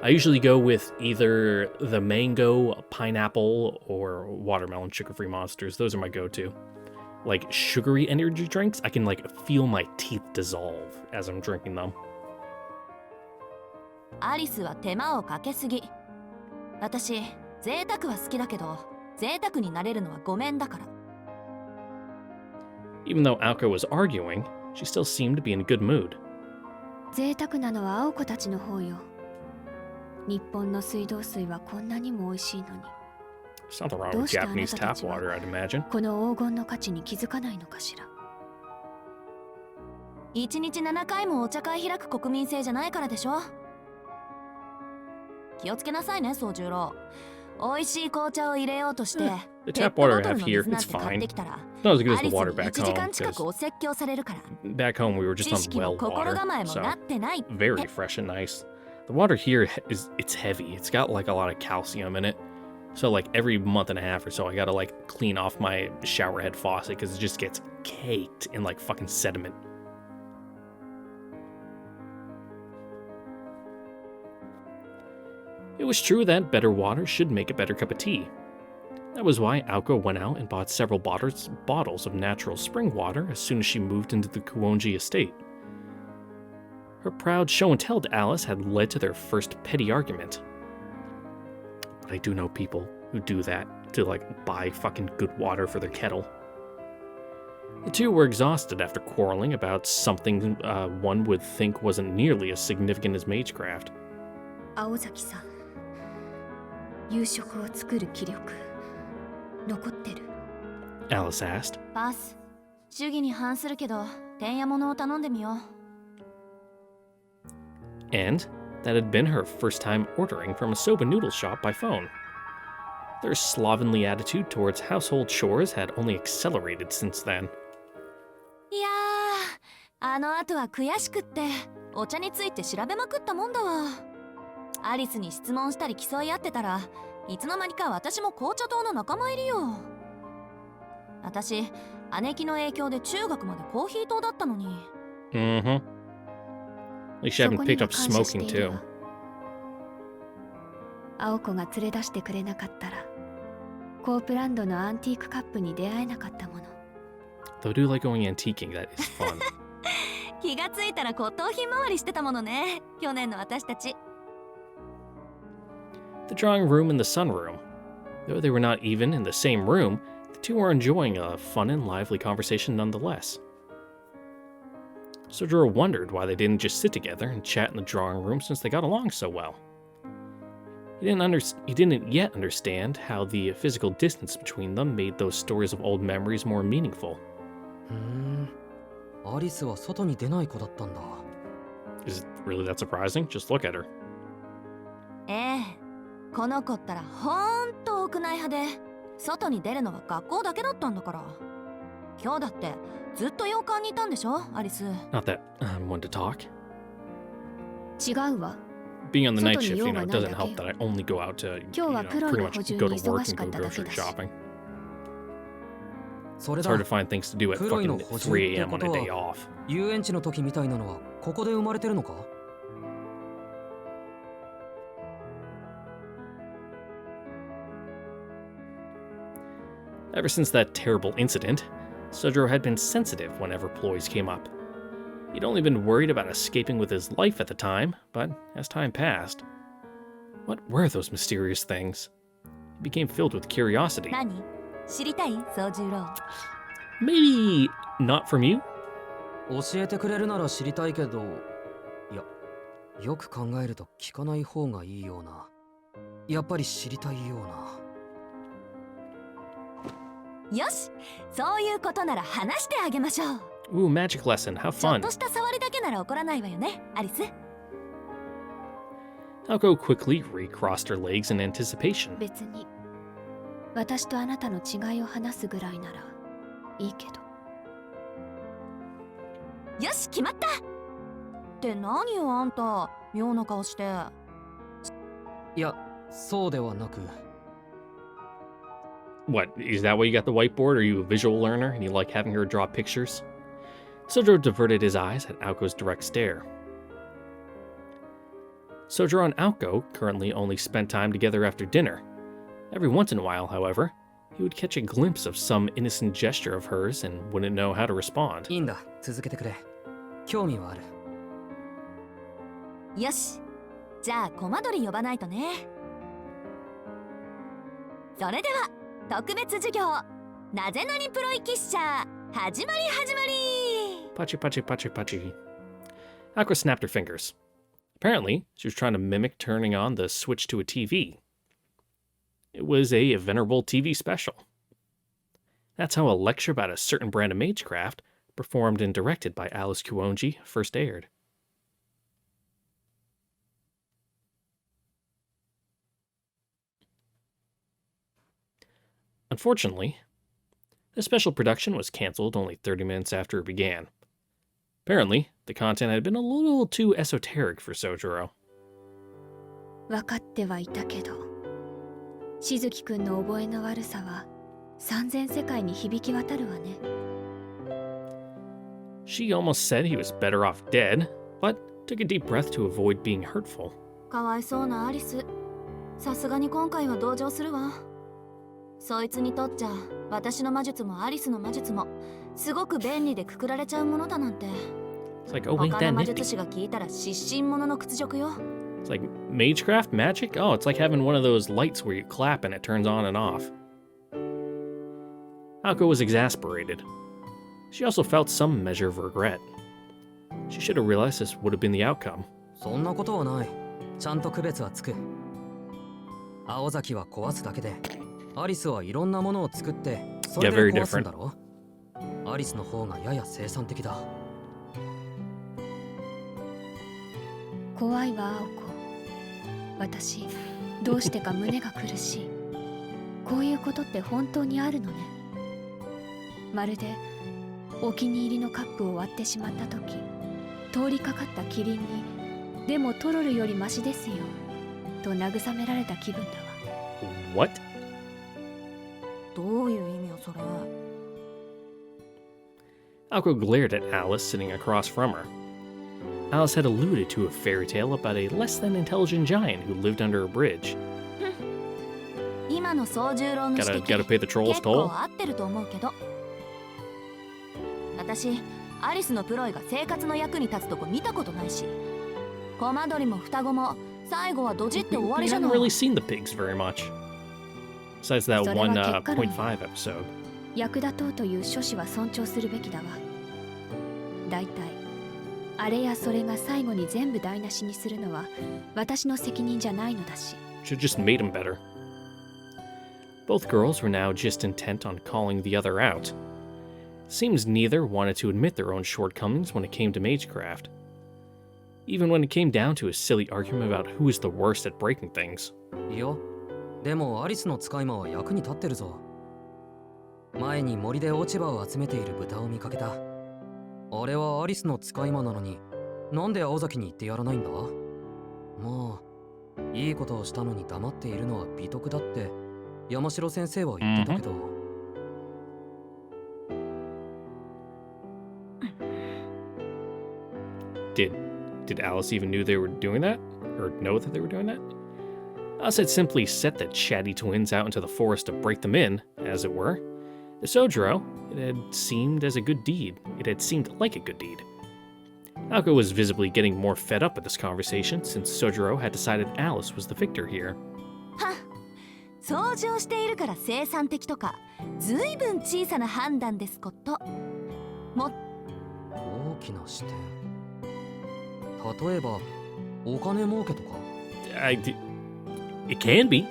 I usually go with either the mango, pineapple, or watermelon sugar-free monsters. Those are my go-to. Like sugary energy drinks, I can like feel my teeth dissolve as I'm drinking them. アリスは手間をかけすぎ。私、贅沢は好きだけど、贅沢になれるのはごめんだから。Even though Aoko was arguing, she still seemed to be in a good mood. 贅沢なのは青子たちの方よ。日本の水道水はこんなにも美味しいのに。 There's nothing wrong with どうしてあな Japanese たた tap ちは water, I'd imagine. この黄金の価値に気づかないのかしら。1日7回もお茶会開く国民性じゃないからでしょ。気をつけなさいね、宗十郎。美味しい紅茶を入れようとして、 The ペッ tap ト water ボ I トル have の here, 水なん it's て買っ fine. てきたら、 Not as good ア as リ the ス water に back 1時 home, 間近 because くお説教されるから。 back home we were just 知 on 識も well 心 water, 構えも so なってない。 very fresh and nice. The water here it's heavy. It's got like a lot of calcium in it. So like every month and a half or so, I gotta like clean off my shower head faucet because it just gets caked in like fucking sediment. It was true that better water should make a better cup of tea. That was why Aoko went out and bought several bottles of natural spring water as soon as she moved into the Kuonji estate. Her proud show and tell to Alice had led to their first petty argument. But I do know people who do that to like buy fucking good water for their kettle. The two were exhausted after quarreling about something one would think wasn't nearly as significant as magecraft. 青崎さん、夕食を作る気力残ってる？ Alice asked. パス。主義に反するけど、てんやものを頼んでみよう。And that had been her first time ordering from a soba noodle shop by phone. Their slovenly attitude towards household chores had only accelerated since then. いやー、あの後は悔しくって、お茶について調べまくったもんだわ。アリスに質問したり競い合ってたら、いつの間にか私も紅茶党の仲間入りよ。私、姉貴の影響で中学までコーヒー党だったのに。Mm-hmm. At least you haven't picked up smoking too. 青子が連れ出してくれなかったら、コープランドのアンティークカップに出会えなかったもの。Though I do like going antiquing, that is fun. 気がついたら骨董品回りしてたものね。去年の私たち。The drawing room and the sunroom. Though they were not even in the same room, the two were enjoying a fun and lively conversation nonetheless. Sojiro wondered why they didn't just sit together and chat in the drawing room since they got along so well. He didn't yet understand how the physical distance between them made those stories of old memories more meaningful. アリスは外に出ない子だったんだ。Is it really that surprising? Just look at her. ええ、この子ったらほんと屋内派で、外に出るのは学校だけだったんだから。今日だってずっと洋館にいたんでしょ、アリス。 Not that I'm one to talk. 違うわ。 Being on the night 外に shift, 用 you が know, ない doesn't だけ。 help that I only go out to, 今日はプロ pretty の much 補充 go に to 忙 work し and かっ go ただけ grocery だし。 shopping. それ It's だ hard to find things to do at 黒いの fucking 補充 3 って a.m. こ on と a day は off. 遊園地の時みたいなのはここで生まれてるのか？ Ever since that terrible incident, Sojiro had been sensitive whenever ploys came up. He'd only been worried about escaping with his life at the time, but as time passed, what were those mysterious things? He became filled with curiosity. 何知りたい宗十郎。 Maybe not from you? 教えてくれるなら知りたいけど、いや、よく考えると聞かない方がいいような。やっぱり知りたいような。よし、そういうことなら話してあげましょう。 Ooh, magic lesson. How ちょっ fun. とした触りだけなら怒らないわよね、アリス。 Aoko quickly recrossed her legs in anticipation. 別に私とあなたの違いを話すぐらいならいいけど。よし、決まった。って何よあんた、妙な顔して。いや、そうではなく。 What, is that why you got the whiteboard? Are you a visual learner and you like having her draw pictures? Sojiro diverted his eyes at Aoko's direct stare. Sojiro and Aoko currently only spent time together after dinner. Every once in a while, however, he would catch a glimpse of some innocent gesture of hers and wouldn't know how to respond. いいんだ、続けてくれ。興味はある。よし、じゃあコマ撮り呼ばないとね。それでは特別授業、なぜなにプロイキッシャー、始まり始まり。 Pachi, pachi, pachi, pachi. Aoko snapped her fingers. Apparently, she was trying to mimic turning on the switch to a TV. It was a venerable TV special. That's how a lecture about a certain brand of magecraft, performed and directed by Alice Kuonji, first aired. Unfortunately, the special production was cancelled only 30 minutes after it began. Apparently, the content had been a little too esoteric for Sojiro. 分かってはいたけど、しずきくんの覚えの悪さは三千世界に響き渡るわね。 She almost said he was better off dead, but took a deep breath to avoid being hurtful. かわいそうなアリス。さすがに今回は同情するわ。そいつにとっちゃ私の魔術もアリスの魔術もすごく便利でくくられちゃうものだなんて。 It's like, oh, ain't 他の that 魔術 nifty? 師が聞いたら失神者の屈辱よ。 It's like magecraft magic? Oh, it's like having one of those lights where you clap and it turns on and off. Aoko was exasperated. She also felt some measure of regret. She should have realized this would have been the outcome. そんなことはない。ちゃんと区別はつく。青崎は壊すだけで、アリスはいろんなものを作って、それ Yeah, で very 壊すんだろ？アリスの方がやや生産的だ。怖いわ、青子。私、どうしてか胸が苦しい。こういうことって本当にあるのね。まるでお気に入りのカップを割ってしまった時、通りかかったキリンに、でもトロルよりマシですよ、と慰められた気分だわ。What? どういう意味よそれ。 Aoko glared at Alice sitting across from her. Alice had alluded to a fairy tale about a less than intelligent giant who lived under a bridge. 今の宗十郎の指 Gotta 摘 pay the troll's 結構 toll. 合ってると思うけど。私、アリスのプロイが生活の役に立つとこ見たことないし。コマ撮りも双子も最後はドジって終わり We じゃ haven't ない。 really seen the pigs very much. Besides that それは one 結果論。 0.5 episode. 役立とうという諸子は尊重するべきだわ。だいたいあれやそれが最後に全部台無しにするのは私の責任じゃないのだし。 Should just made him better. Both girls were now just intent on calling the other out. Seems neither wanted to admit their own shortcomings when it came to magecraft. Even when it came down to a silly argument about who is the worst at breaking things. いや、でもアリスの使い魔は役に立ってるぞ。前に森で落ち葉を集めている豚を見かけた。あれはアリスの使い魔なのに、なんで青崎に言ってやらないんだ？まあいいことをしたのに黙っているのは美徳だって山城先生は言ってたけど、Did Alice even knew they were doing that? Or know that they were doing that? Alice had simply set the chatty twins out into the forest to break them in, as it were. To Sojiro, it had seemed as a good deed. It had seemed like a good deed. Aoko was visibly getting more fed up with this conversation, since Sojiro had decided Alice was the victor here. 掃除をしているから生産的とかずいぶん小さな判断ですことも大きな視点。例えばお金儲けとか。It can be.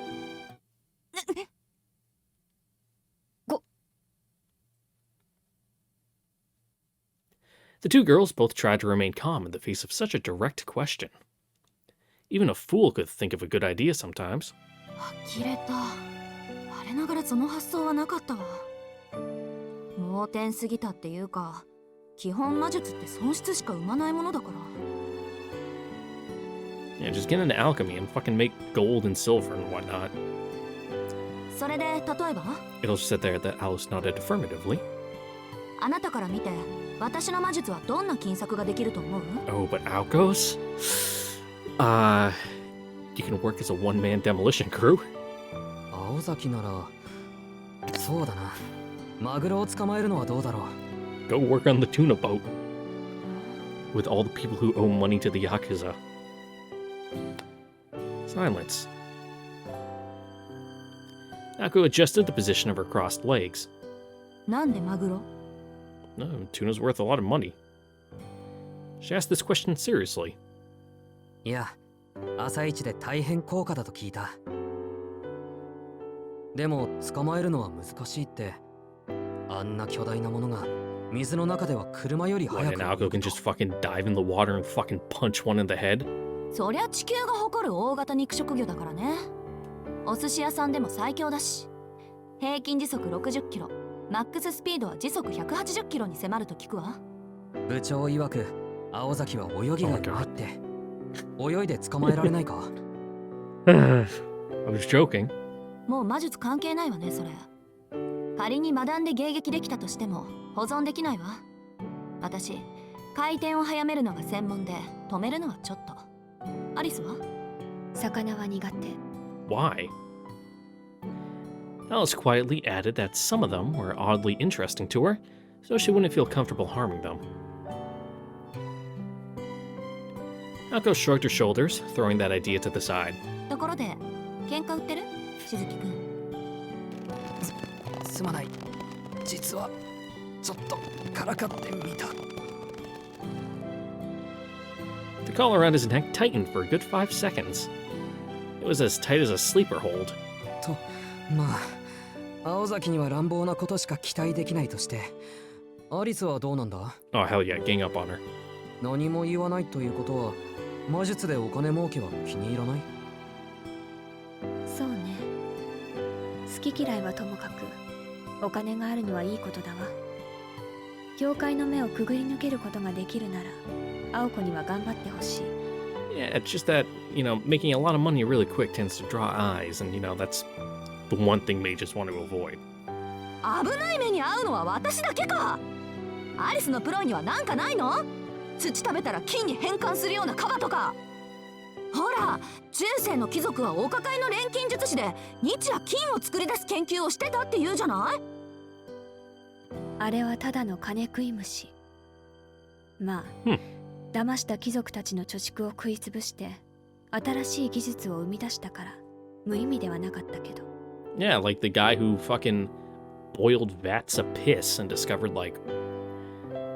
The two girls both tried to remain calm in the face of such a direct question. Even a fool could think of a good idea sometimes. 呆れた。我ながらその発想はなかったわ。盲点すぎたっていうか、基本魔術って損失しか生まないものだから。Yeah, just get into alchemy and fucking make gold and silver and whatnot. それで例えば It'll sit there that Alice nodded affirmatively. あなたから見て私の魔術はどんな金策ができると思う？ Oh, but Aoko's? You can work as a one-man demolition crew. 青崎ならそうだな。マグロを捕まえるのはどうだろう。 Go work on the tuna boat. With all the people who owe money to the Yakuza. Silence. Aoko adjusted the position of her crossed legs. なんでマグロ？ No, tuna's worth a lot of money. She asked this question seriously. いや、朝一で大変高価だと聞いた。でも捕まえるのは難しいって。あんな巨大なものが水の中では車より What, 速 and く。 Aoko can just fucking dive in the water and fucking punch one in the head? そりゃ地球が誇る大型肉食魚だからね。お寿司屋さんでも最強だし。平均時速60キロ、マックススピードは時速180キロに迫ると聞くわ。部長曰く青崎は泳ぎがうまいって。泳いで捕まえられないか？ I was joking. もう魔術関係ないわねそれ。仮にマダンで迎撃できたとしても保存できないわ。私回転を早めるのが専門で止めるのはちょっと。アリスは？魚は苦手。 Why? Alice quietly added that some of them were oddly interesting to her, so she wouldn't feel comfortable harming them. Aoko shrugged her shoulders, throwing that idea to the side. ところで喧嘩売ってる？しずきくん。すまない。実はちょっとからかってみた。 The collar around his neck tightened for a good 5 seconds. It was as tight as a sleeper hold. と、まあ、青崎には乱暴なことしか期待できないとして、アリスはどうなんだ？ Oh, hell yeah, gang up on her. 何も言わないということは、魔術でお金儲けは気に入らない？そうね。好き嫌いはともかくお金があるのはいいことだわ。教会の目をくぐり抜けることができるなら青子には頑張ってほしい。 Yeah, it's just that, making a lot of money really quick tends to draw eyes, and, that's the one thing they just want to avoid. 危ない目に遭うのは私だけか。アリスのプロにはなんかないの？土食べたら金に変換するようなカバとか。ほら、中世の貴族はお抱えの錬金術師で日夜金を作り出す研究をしてたって言うじゃない？あれはただの金食い虫。まあ、騙した貴族たちの貯蓄を食いつぶして新しい技術を生み出したから無意味ではなかったけど。 Yeah, like the guy who fucking boiled vats of piss and discovered,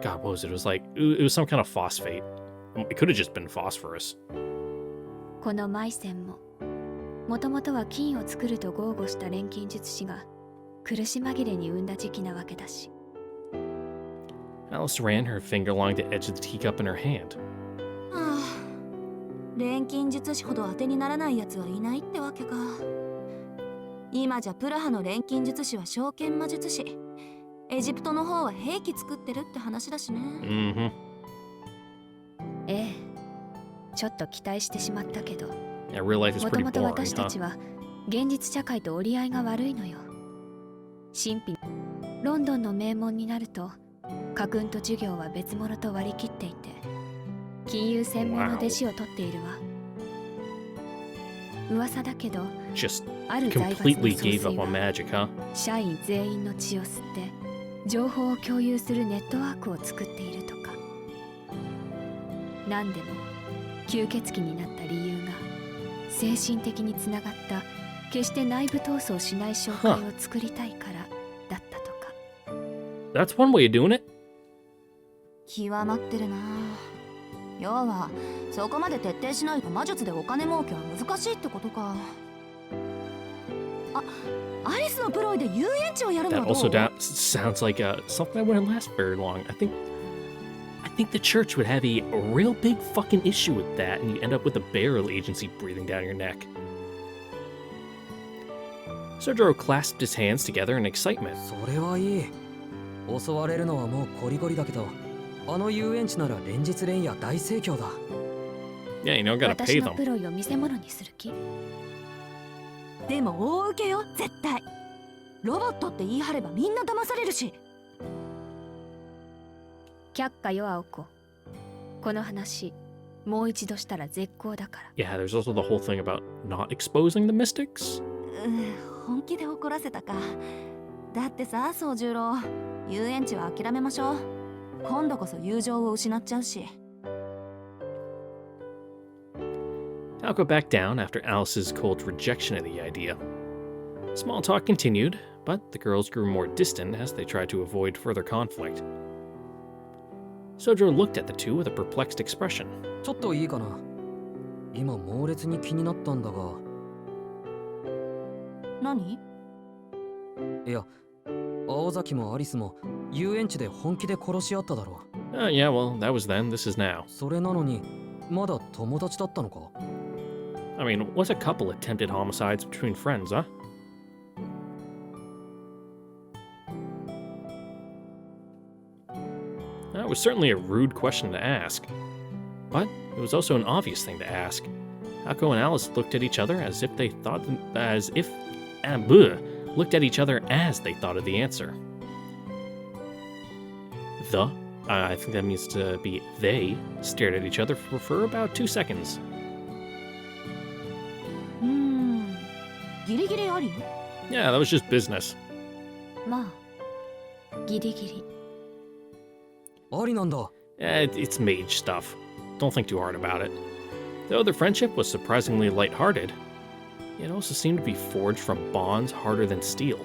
God, what was it? It was some kind of phosphate. It could have just been phosphorus. このマイセンももともとは金を作ると豪語した錬金術師が苦し紛れに生んだ時期なわけだし。 Alice ran her finger along the edge of the teacup in her hand. はあ、錬金術師ほど当てにならないやつはいないってわけか。今じゃプラハの錬金術師は証券魔術師、エジプトの方は兵器作ってるって話だしね。Mm-hmm. ええ、ちょっと期待してしまったけど、 Yeah, real life is もと pretty もと boring, 私た huh? ちは現実社会と折り合いが悪いのよ。神秘ロンドンの名門になると家訓と授業は別物と割り切っていて、金融専門の弟子を取っているわ。噂だけど、 Just ある財閥の completely 総 gave 帥 up on は magic, huh? 社員全員の血を吸って情報を共有するネットワークを作っているとか。何でも吸血鬼になった理由が精神的につながった決して内部闘争しない紹介を作りたいからだったとか。 That's one way of doing it. 極まってるな。要はそこまで徹底しないと魔術でお金儲けは難しいってことか。あ、アリスのプロイで遊園地をやるの That はどう？ also sounds like something that wouldn't last very long. I think the church would have a real big fucking issue with that, and you end up with a barrel agency breathing down your neck. Sojiro clasped his hands together in excitement. それはいい。襲われるのはもうゴリゴリだけど、あの遊園地なら連日連夜大盛況だ。 Yeah, you know, gotta 私 pay の them. プロイを見せ物にする気？でも大受けよ、絶対。ロボットって言い張ればみんな騙されるし。却下よ青子。この話もう一度したら絶好だから。 Yeah, there's also the whole thing about not exposing the mystics. 本気で怒らせたか。だってさ、宗十郎、遊園地は諦めましょう。今度こそ友情を失っちゃうし。Aoko backed down after Alice's cold rejection of the idea. Small talk continued, but the girls grew more distant as they tried to avoid further conflict. Sojiro looked at the two with a perplexed expression. ちょっといいかな。今猛烈に気になったんだが。何？いや、青崎もアリスも遊園地で本気で殺し合っただろう。Yeah, well, that was then, this is now. それなのにまだ友達だったのか。 I mean, what's a couple attempted homicides between friends, huh? That was certainly a rude question to ask, but it was also an obvious thing to ask. Aoko and Alice looked at each other as if they thought looked at each other as they thought of the answer. I think that means to be they, stared at each other for about 2 seconds. ギリギリあり？ Yeah, that was just business. まあギリギリ。ありなんだ。It's mage stuff. Don't think too hard about it. Though their friendship was surprisingly lighthearted, it also seemed to be forged from bonds harder than steel.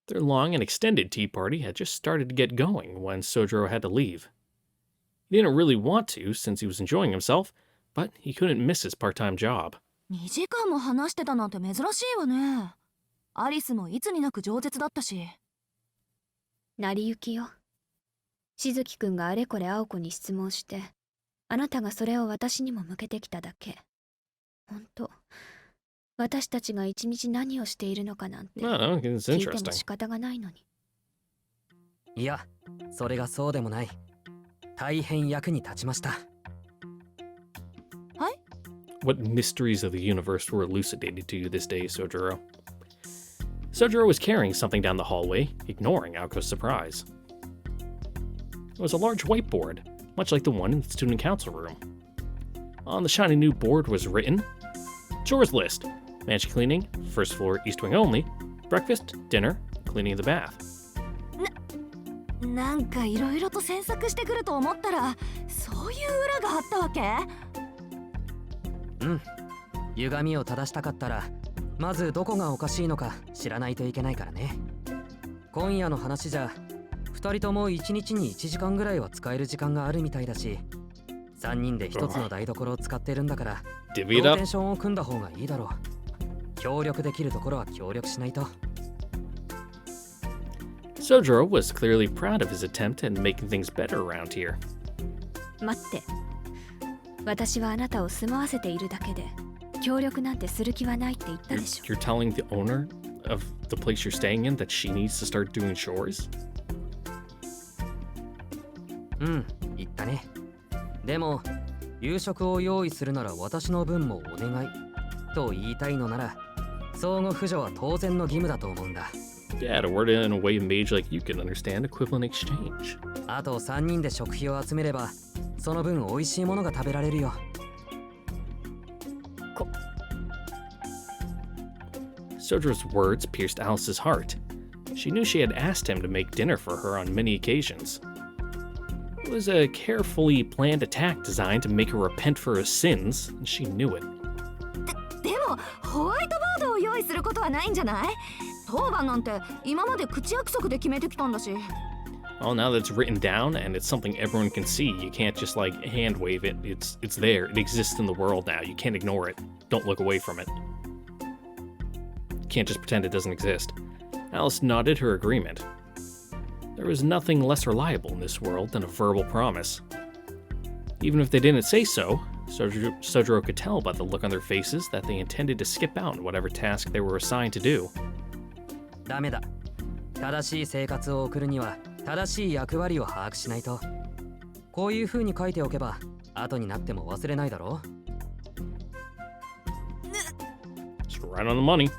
Their long and extended tea party had just started to get going when Sojiro had to leave. He didn't really want to since he was enjoying himself, but he couldn't miss his part-time job. 2時間も話してたなんて珍しいわね。アリスもいつになく饒舌だったし。成り行きよ。しずきくんがあれこれ青子に質問して、あなたがそれを私にも向けてきただけ。ほんと、私たちが一日何をしているのかなんて No, no, it's 聞いても interesting. 仕方がないのに。いや、それがそうでもない。大変役に立ちました。はい？ What mysteries of the universe were elucidated to you this day, Sojiro? Sojiro was carrying something down the hallway, ignoring Aoko's surprise. It was a large whiteboard, much like the one in the student council room. On the shiny new board was written, Chores list, mansion cleaning, first floor east wing only, breakfast, dinner, cleaning the bath. なんかいろいろと詮索してくると思ったら、そういう裏があったわけ？うん。歪みを正したかったら、まずどこがおかしいのか知らないといけないからね。今夜の話じゃ、2人とも1日に1時間ぐらいは使える時間があるみたいだし、3人で1つの台所を使ってるんだから、ロ Divvy it ー up. テンションを組んだ方がいいだろう。協力できるところは協力しないと。Sojiro was clearly proud of his attempt at making things better around here. 待って。私はあなたを住まわせているだけで、協力なんてする気はないって言ったでしょ。 You're telling the owner of the place you're staying in that she needs to start doing chores? 言ったね。でも夕食を用意するなら私の分もお願いと言いたいのなら相互扶助は当然の義務だと思うんだ。 Yeah, to word it in a way a mage like you can understand, equivalent exchange. あと3人で食費を集めればその分美味しいものが食べられるよ。 Sojour's words pierced Alice's heart. She knew she had asked him to make dinner for her on many occasions. It was a carefully planned attack designed to make her repent for her sins, and she knew it. でもホワイトボードを用意することはないんじゃない？当番なんて今まで口約束で決めてきたんだし。 Well, now that it's written down and it's something everyone can see, you can't just like hand wave it. It's there. It exists in the world now. You can't ignore it. Don't look away from it. You can't just pretend it doesn't exist. Alice nodded her agreement. There was nothing less reliable in this world than a verbal promise. Even if they didn't say so, Sojiro could tell by the look on their faces that they intended to skip out on whatever task they were assigned to do. ダメだ。正しい生活を送るには正しい役割を把握しないと。こういう風に書いておけば後になっても忘れないだろう。 Just right on the money.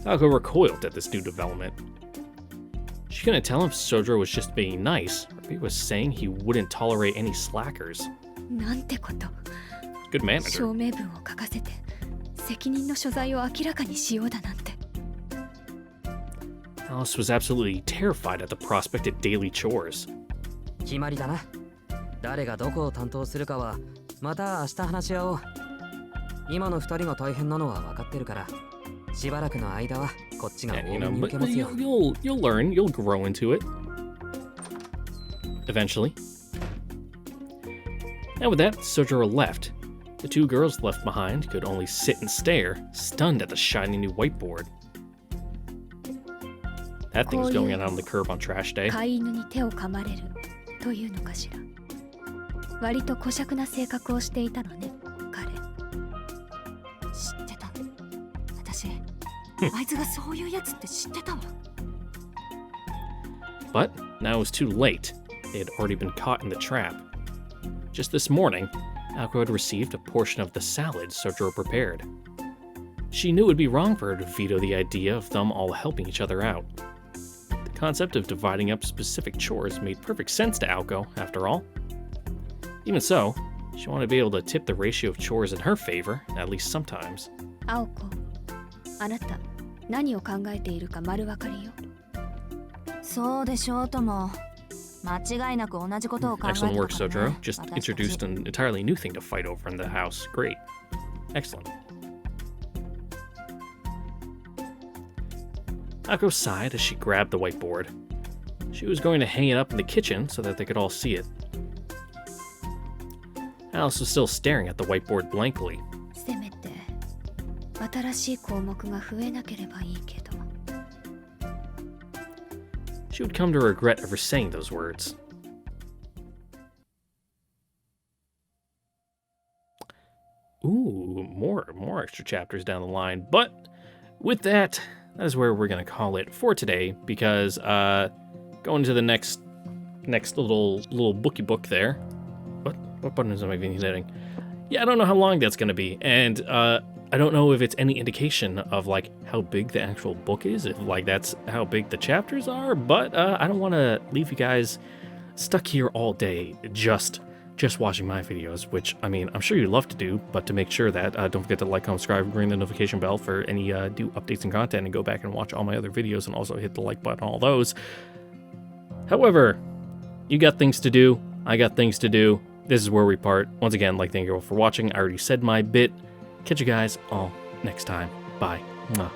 Aoko recoiled at this new development. She couldn't tell if Sojiro was just being nice, or if he was saying he wouldn't tolerate any slackers. なんてこと。 Good manager. 証明文を書かせて責任の所在を明らかにしようだなんて。 Alice was absolutely terrified at the prospect of daily chores. 決まりだな。誰がどこを担当するかはまた明日話し合おう。今の2人が大変なのは分かってるから、しばらくの間はこっちが And, 多 you め know, に受 but けますよ。 you'll learn, you'll grow into it. Eventually. And with that, Sojiro left. The two girls left behind could only sit and stare, stunned at the shiny new whiteboard. That thing's going out on the curb on trash day. 飼い犬に手を噛まれるというのかしら。割と小癪な性格をしていたのね、彼。知ってた。私、あいつがそういうやつって知ってたわ。But now it was too late. They had already been caught in the trap. Just this morning, Aoko had received a portion of the salad Sojiro prepared. She knew it would be wrong for her to veto the idea of them all helping each other out. The concept of dividing up specific chores made perfect sense to Aoko, after all. Even so, she wanted to be able to tip the ratio of chores in her favor, at least sometimes. 青子、あなた何を考えているか丸分かりよ。そうでしょうとも。間違いなく同じことを考えてた Excellent から work, ね。 Sojiro. Just 私たち introduced an entirely new thing to fight over in the house. Great. Excellent. Aoko sighed as she grabbed the whiteboard. She was going to hang it up in the kitchen so that they could all see it. Alice was still staring at the whiteboard blankly. せめて新しい項目が増えなければいいけど。 She would come to regret ever saying those words. Ooh, more extra chapters down the line. But with that, that is where we're gonna call it for today, because going to the next little bookie book there. What button am I even hitting? Yeah, I don't know how long that's gonna be, and I don't know if it's any indication of like how big the actual book is, if like that's how big the chapters are, but I don't want to leave you guys stuck here all day just watching my videos, which I mean I'm sure you'd love to do, but to make sure that don't forget to like, comment, subscribe, ring the notification bell for any new updates and content, and go back and watch all my other videos, and also hit the like button, all those. However, you got things to do, I got things to do. This is where we part. Once again, thank you all for watching. I already said my bit. Catch you guys all next time. Bye. Mwah.